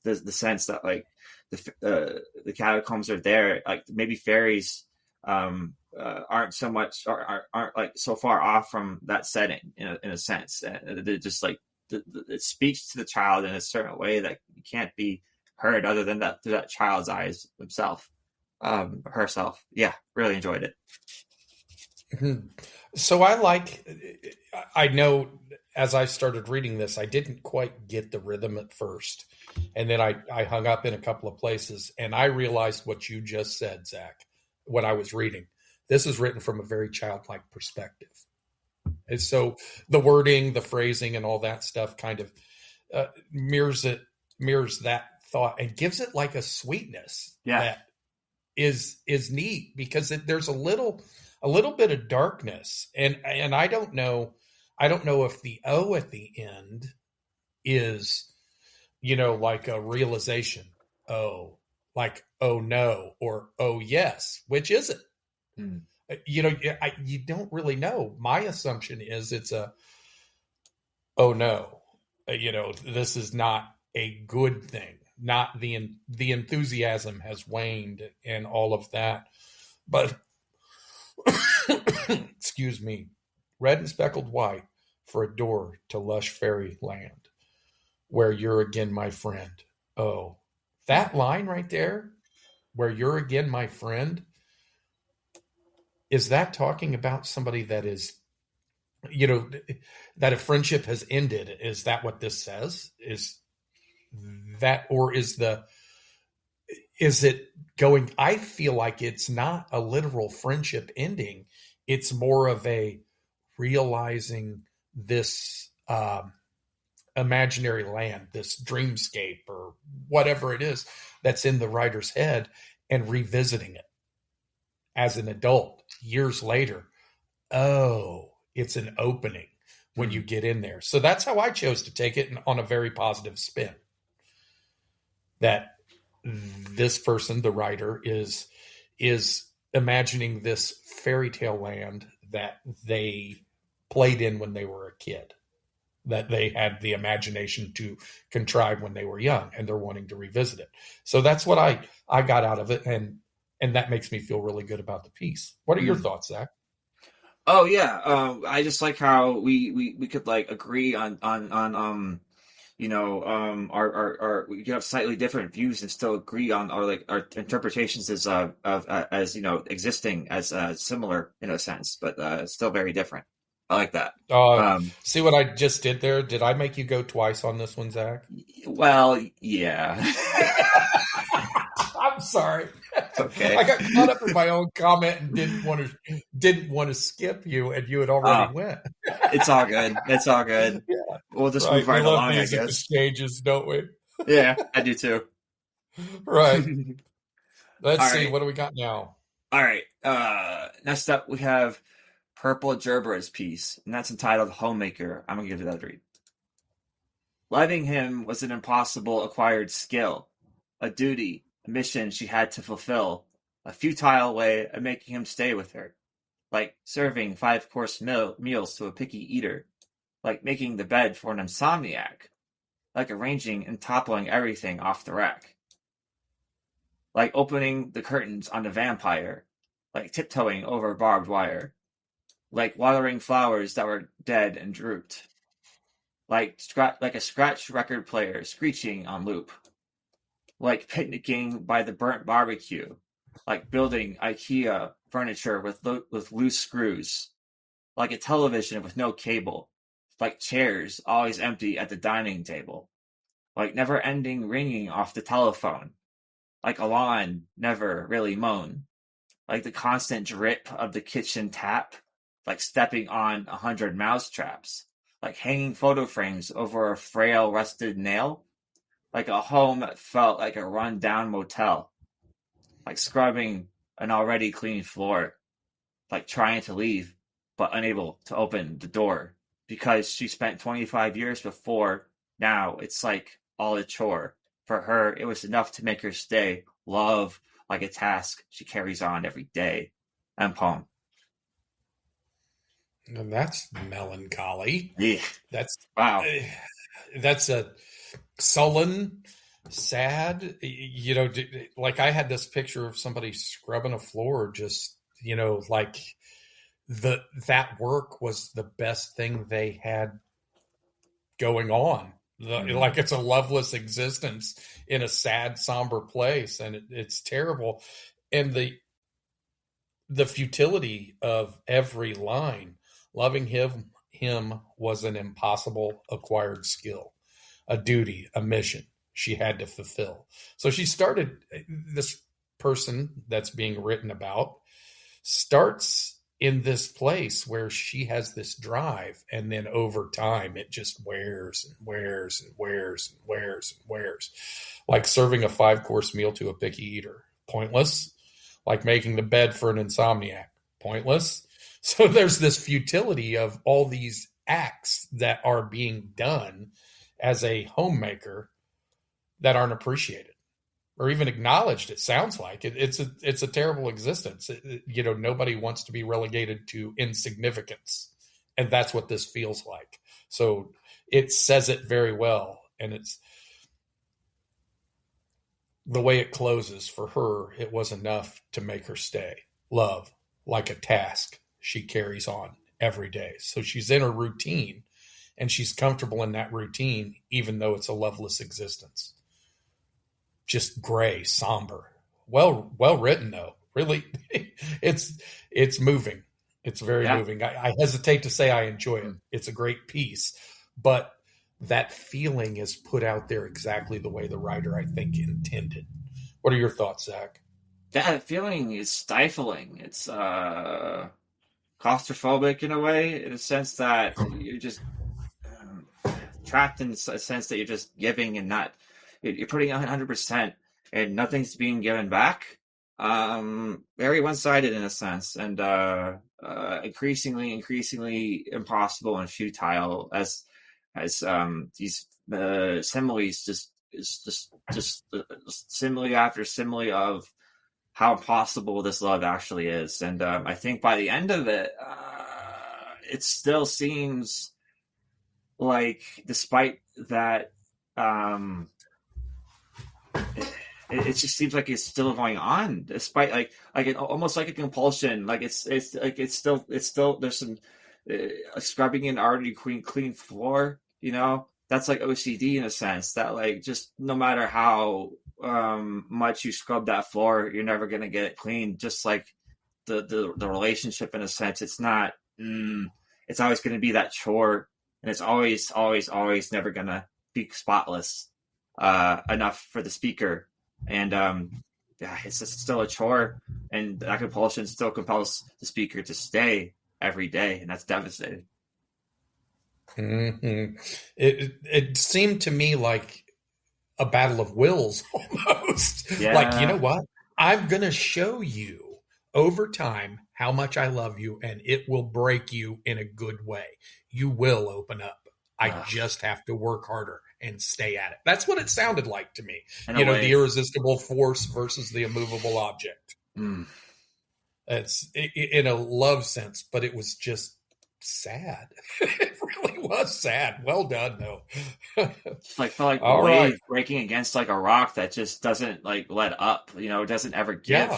the sense that like the catacombs are there, like maybe fairies aren't so much or aren't like so far off from that setting in a sense. They're just like it speaks to the child in a certain way that can't be heard other than that through that child's eyes herself. Yeah, really enjoyed it. So I know as I started reading this, I didn't quite get the rhythm at first. And then I hung up in a couple of places and I realized what you just said, Zach, when I was reading. This is written from a very childlike perspective. And so the wording, the phrasing, and all that stuff kind of mirrors that thought and gives it like a sweetness that is neat because there's a little bit of darkness, and I don't know if the O at the end is, like a realization. Oh, like, oh no, or oh yes, which is it? You don't really know. My assumption is it's a, oh no, this is not a good thing. Not the enthusiasm has waned and all of that, but excuse me, red and speckled white for a door to lush fairy land where you're again my friend. Oh, that line right there, where you're again my friend, is that talking about somebody that is, that a friendship has ended? Is that what this says? Is that, or is it going, I feel like it's not a literal friendship ending. It's more of a realizing this imaginary land, this dreamscape or whatever it is that's in the writer's head, and revisiting it as an adult years later. Oh, it's an opening when you get in there. So that's how I chose to take it, on a very positive spin. That this person, the writer, is imagining this fairy tale land that they played in when they were a kid, that they had the imagination to contrive when they were young, and they're wanting to revisit it. So that's what I got out of it, and that makes me feel really good about the piece. What are your thoughts, Zach? Oh yeah, I just like how we could like agree on our we could have slightly different views and still agree on our interpretations as existing as similar in a sense, but still very different. I like that. See what I just did there? Did I make you go twice on this one, Zach? Well, yeah. I'm sorry. It's okay. I got caught up in my own comment and didn't want to skip you, and you had already went. It's all good. It's all good. Yeah. We'll just move right along, I guess. Exchanges, don't we? Yeah, I do too. Right. Let's see. Right. What do we got now? All right. Next up, we have Purple Gerbera's piece, and that's entitled Homemaker. I'm going to give it that a read. Loving him was an impossible acquired skill, a duty, a mission she had to fulfill, a futile way of making him stay with her, like serving 5-course meals to a picky eater, like making the bed for an insomniac, like arranging and toppling everything off the rack, like opening the curtains on a vampire, like tiptoeing over barbed wire, like watering flowers that were dead and drooped, like a scratched record player screeching on loop, like picnicking by the burnt barbecue, like building IKEA furniture with loose screws, like a television with no cable, like chairs always empty at the dining table, like never-ending ringing off the telephone, like a lawn never really mown, like the constant drip of the kitchen tap, like stepping on 100 mousetraps, like hanging photo frames over a frail rusted nail, like a home that felt like a run-down motel, like scrubbing an already clean floor, like trying to leave but unable to open the door because she spent 25 years before. Now it's like all a chore. For her, it was enough to make her stay. Love like a task she carries on every day. End poem. And that's melancholy. Yeah. That's wow. That's a sullen, sad. Like I had this picture of somebody scrubbing a floor, just like that work was the best thing they had going on Like it's a loveless existence in a sad, somber place, and it's terrible. And the futility of every line. Loving him was an impossible acquired skill, a duty, a mission she had to fulfill. So she started, this person that's being written about starts in this place where she has this drive, and then over time it just wears and wears and wears and wears and wears, like serving a 5-course meal to a picky eater. Pointless. Like making the bed for an insomniac. Pointless. So there's this futility of all these acts that are being done as a homemaker that aren't appreciated or even acknowledged. It sounds like it's a terrible existence. Nobody wants to be relegated to insignificance, and that's what this feels like. So it says it very well, and it's the way it closes. For her, it was enough to make her stay. Love, like a task she carries on every day. So she's in her routine, and she's comfortable in that routine, even though it's a loveless existence. Just gray, somber. Well written, though. Really, it's moving. It's very moving. I hesitate to say I enjoy it. It's a great piece, but that feeling is put out there exactly the way the writer, I think, intended. What are your thoughts, Zach? That feeling is stifling. It's claustrophobic in a way, in a sense that you're just trapped in a sense that you're just giving and not, you're putting 100% and nothing's being given back. Very one-sided in a sense, and increasingly impossible and futile as these similes just simile after simile of how impossible this love actually is. And I think by the end of it, it still seems like, despite that, it just seems like it's still going on, despite almost like a compulsion. Like it's still there's some scrubbing an already clean floor. That's like OCD in a sense, that like just no matter how much you scrub that floor, you're never gonna get it clean. Just like the relationship in a sense, it's not. It's always going to be that chore, and it's always never gonna be spotless enough for the speaker. And it's just still a chore, and that compulsion still compels the speaker to stay every day, and that's devastating. Mm-hmm. It seemed to me like a battle of wills almost. Yeah. Like, you know what? I'm going to show you over time how much I love you, and it will break you in a good way. You will open up. I just have to work harder and stay at it. That's what it sounded like to me. The irresistible force versus the immovable object. It's in a love sense, but it was just sad. It really was sad. Well done, though. It's felt like a wave breaking against like a rock that just doesn't like let up. It doesn't ever give.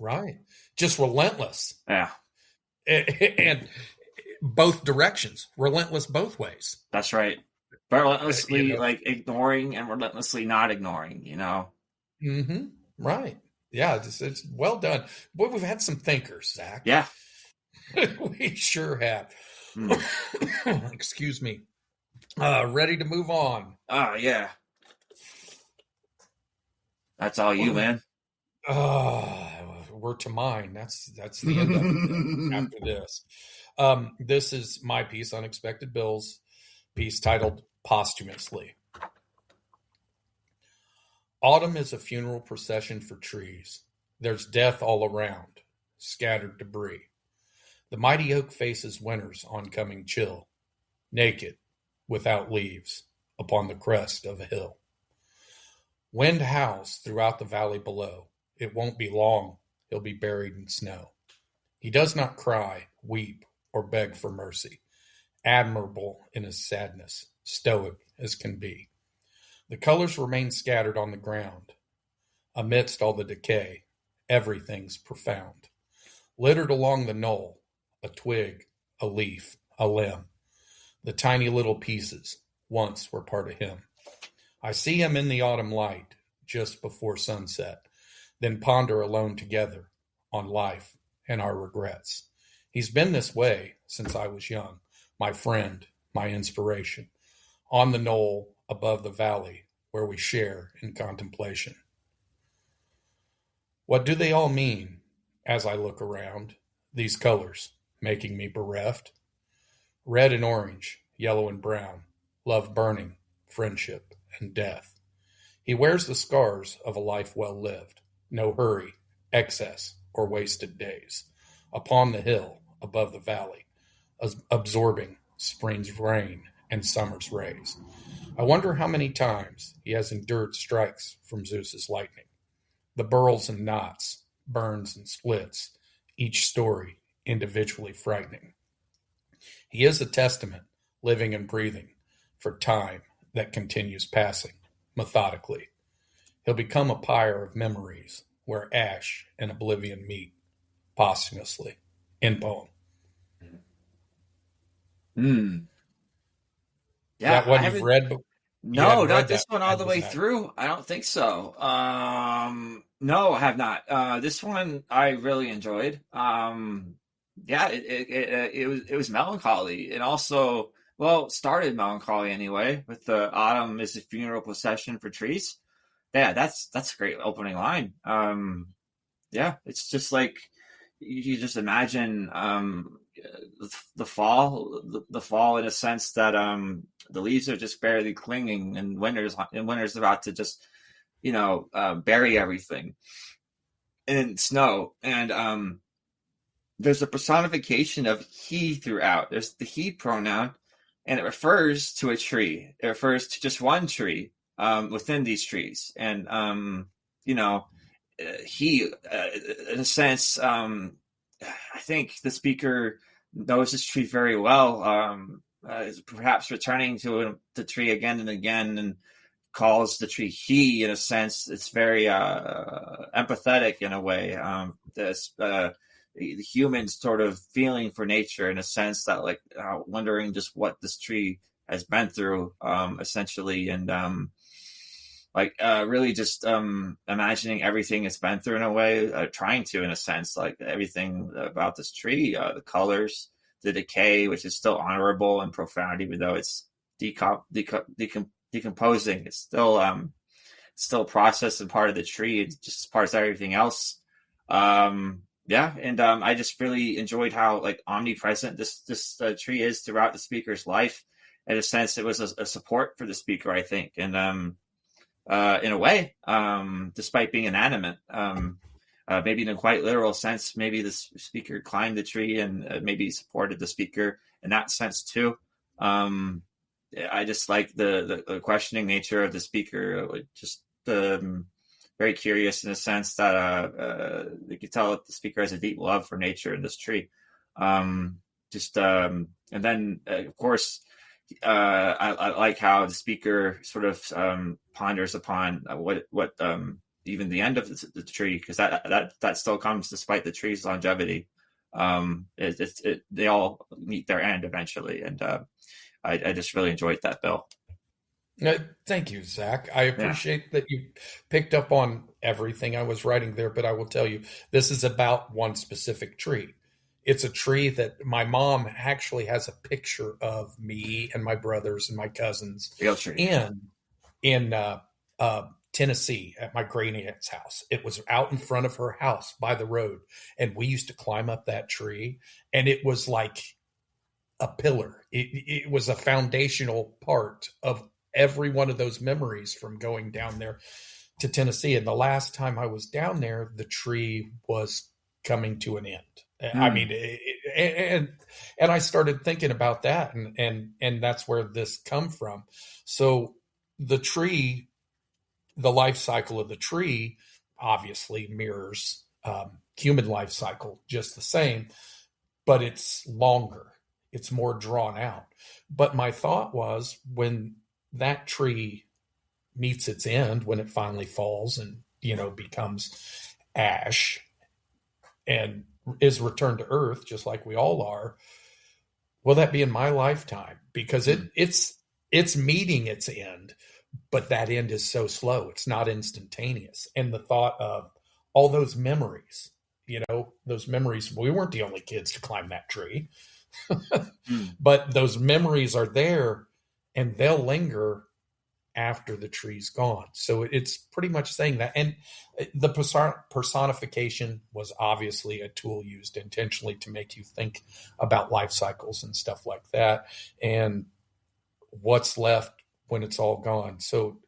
Right. Just relentless. Yeah. And both directions, relentless both ways. That's right. Relentlessly like ignoring and relentlessly not ignoring. Mm-hmm. Right. Yeah. It's well done. Boy, we've had some thinkers, Zach. Yeah. We sure have. Excuse me. Ready to move on. Oh, yeah. That's all you, man. We're to mine. That's the end of it after this. This is my piece, Unexpected Bill's piece, titled Posthumously. Autumn is a funeral procession for trees. There's death all around, scattered debris. The mighty oak faces winter's oncoming chill, naked, without leaves, upon the crest of a hill. Wind howls throughout the valley below. It won't be long, he'll be buried in snow. He does not cry, weep, or beg for mercy, admirable in his sadness, stoic as can be. The colors remain scattered on the ground. Amidst all the decay, everything's profound. Littered along the knoll, a twig, a leaf, a limb. The tiny little pieces, once were part of him. I see him in the autumn light just before sunset, then ponder alone together on life and our regrets. He's been this way since I was young, my friend, my inspiration, on the knoll above the valley where we share in contemplation. What do they all mean as I look around, these colors making me bereft? Red and orange, yellow and brown, love burning, friendship and death. He wears the scars of a life well lived, no hurry, excess, or wasted days. Upon the hill, above the valley, absorbing spring's rain and summer's rays. I wonder how many times he has endured strikes from Zeus's lightning. The burls and knots, burns and splits, each story individually frightening. He is a testament, living and breathing, for time that continues passing, methodically. He'll become a pyre of memories where ash and oblivion meet, posthumously, in poem. Hmm. Is Yeah, that one you've read? No, hadn't not read this that. one all the way That. through. I don't think so. No, I have not. This one I really enjoyed. Yeah, it was melancholy, and also, well, started melancholy anyway with the autumn is a funeral procession for trees. Yeah, that's a great opening line. Yeah, it's just like you just imagine the fall, the fall in a sense that the leaves are just barely clinging, and winter's about to just bury everything in snow, and there's a personification of he throughout. There's the he pronoun, and it refers to a tree. It refers to just one tree within these trees, and he, in a sense, I think the speaker knows this tree very well. Is perhaps returning to the tree again and again, and calls the tree he. In a sense, it's very empathetic in a way. The human sort of feeling for nature, in a sense that, like, wondering just what this tree has been through, essentially, and really just imagining everything it's been through in a way, trying to, in a sense, like everything about this tree, the colors, the decay, which is still honorable and profound, even though it's decomposing. It's still a process and part of the tree. It's just part of everything else. Yeah, and I just really enjoyed how, like, omnipresent this tree is throughout the speaker's life. In a sense, it was a support for the speaker, I think, and in a way, despite being inanimate, maybe in a quite literal sense, maybe the speaker climbed the tree and maybe supported the speaker in that sense too. I just like the questioning nature of the speaker, just very curious in a sense that you can tell that the speaker has a deep love for nature and this tree. And then of course, I like how the speaker sort of ponders upon what even the end of the tree, because that still comes despite the tree's longevity. They all meet their end eventually, and I just really enjoyed that, Bill. Thank you, Zach. I appreciate that you picked up on everything I was writing there, but I will tell you, this is about one specific tree. It's a tree that my mom actually has a picture of me and my brothers and my cousins in Tennessee at my great aunt's house. It was out in front of her house by the road, and we used to climb up that tree, and it was like a pillar. It was a foundational part of every one of those memories from going down there to Tennessee. And the last time I was down there, the tree was coming to an end. I mean, and I started thinking about that, and that's where this come from. So the tree, the life cycle of the tree, obviously mirrors human life cycle just the same, but it's longer, it's more drawn out. But my thought was, when that tree meets its end, when it finally falls and becomes ash and is returned to earth, just like we all are, will that be in my lifetime? Because it's it's meeting its end, but that end is so slow. It's not instantaneous. And the thought of all those memories, those memories, we weren't the only kids to climb that tree, but those memories are there and they'll linger after the tree's gone. So it's pretty much saying that. And the personification was obviously a tool used intentionally to make you think about life cycles and stuff like that, and what's left when it's all gone. So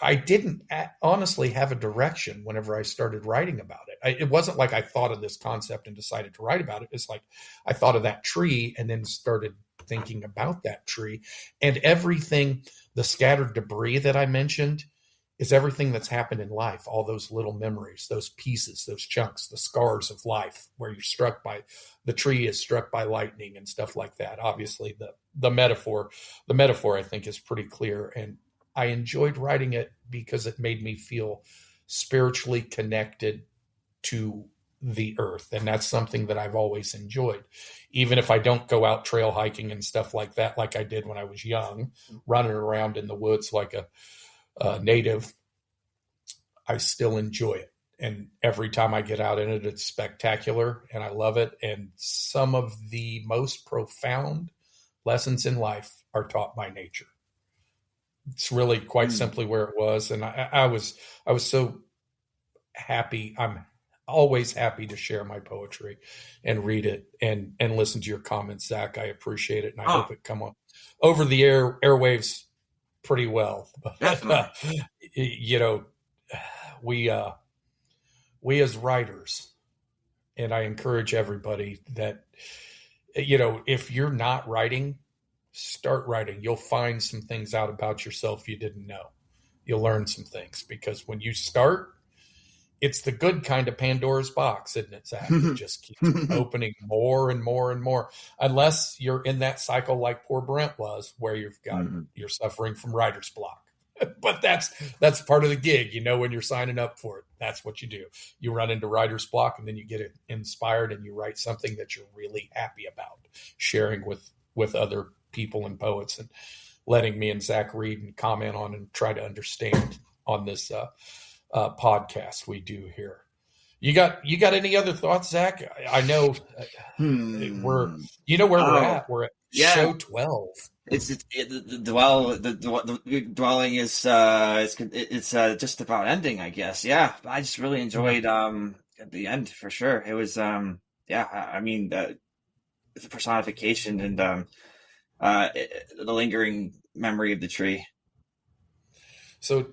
I didn't honestly have a direction whenever I started writing about it. It wasn't like I thought of this concept and decided to write about it. It's like I thought of that tree and then started thinking about that tree, and everything, the scattered debris that I mentioned is everything that's happened in life, all those little memories, those pieces, those chunks, the scars of life where you're struck by, the tree is struck by lightning and stuff like that. Obviously the metaphor I think is pretty clear, and I enjoyed writing it because it made me feel spiritually connected to the earth. And that's something that I've always enjoyed. Even if I don't go out trail hiking and stuff like that, like I did when I was young, running around in the woods like a native, I still enjoy it. And every time I get out in it, it's spectacular and I love it. And some of the most profound lessons in life are taught by nature. It's really quite simply where it was. And I was so happy. I'm always happy to share my poetry and read it and listen to your comments, Zach. I appreciate it. And I hope it come on over the airwaves pretty well. We as writers, and I encourage everybody that, if you're not writing, start writing. You'll find some things out about yourself you didn't know. You'll learn some things, because when you start, it's the good kind of Pandora's box, isn't it, Zach? It just keeps opening more and more and more, unless you're in that cycle like poor Brent was, where you're suffering from writer's block. But that's part of the gig, when you're signing up for it. That's what you do. You run into writer's block, and then you get inspired and you write something that you're really happy about, sharing with other people and poets, and letting me and Zach read and comment on and try to understand on this podcast we do here. You got any other thoughts, Zach? I know where we're at. We're at show 12. The dwelling is it's just about ending, I guess. Yeah, I just really enjoyed the end for sure. It was the personification and the lingering memory of the tree. So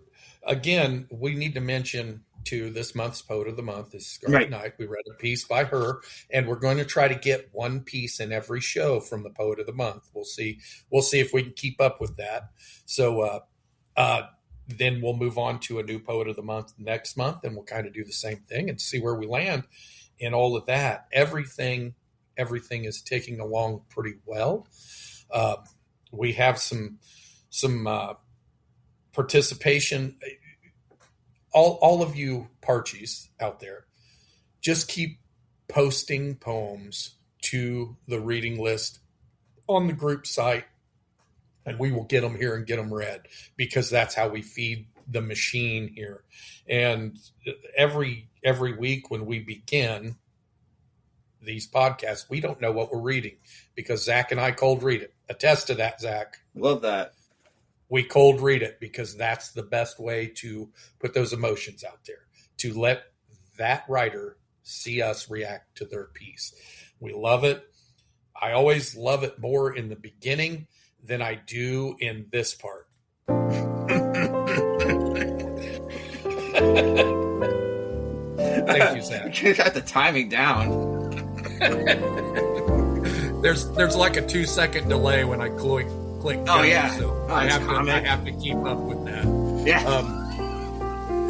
again, we need to mention too, this month's Poet of the Month is Scarlet Knight. We read a piece by her, and we're going to try to get one piece in every show from the Poet of the Month. We'll see if we can keep up with that. So then we'll move on to a new Poet of the Month next month, and we'll kind of do the same thing and see where we land in all of that. Everything is ticking along pretty well. We have some participation. All of you Parchies out there, just keep posting poems to the reading list on the group site, and we will get them here and get them read, because that's how we feed the machine here. And every week when we begin these podcasts, we don't know what we're reading, because Zach and I cold read it. Attest to that, Zach. Love that. We cold read it, because that's the best way to put those emotions out there, to let that writer see us react to their piece. We love it. I always love it more in the beginning than I do in this part. Thank you, Zach. You got the timing down. There's like a 2-second delay when I click. Oh yeah, so I have to keep up with that. Yeah.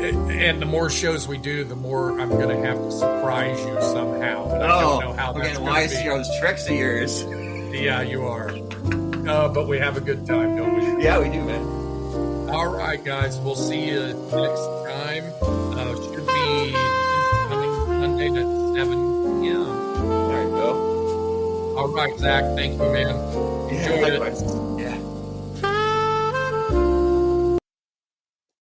And the more shows we do, the more I'm going to have to surprise you somehow. But I don't know how that's going to be. I see those tricks of yours. Yeah, you are. But we have a good time, don't we? Yeah, we do, man. All right, guys. We'll see you next time. Should be coming Monday at 7 p.m. All right, Bill. All right, Zach. Thank you, man. Enjoyed it.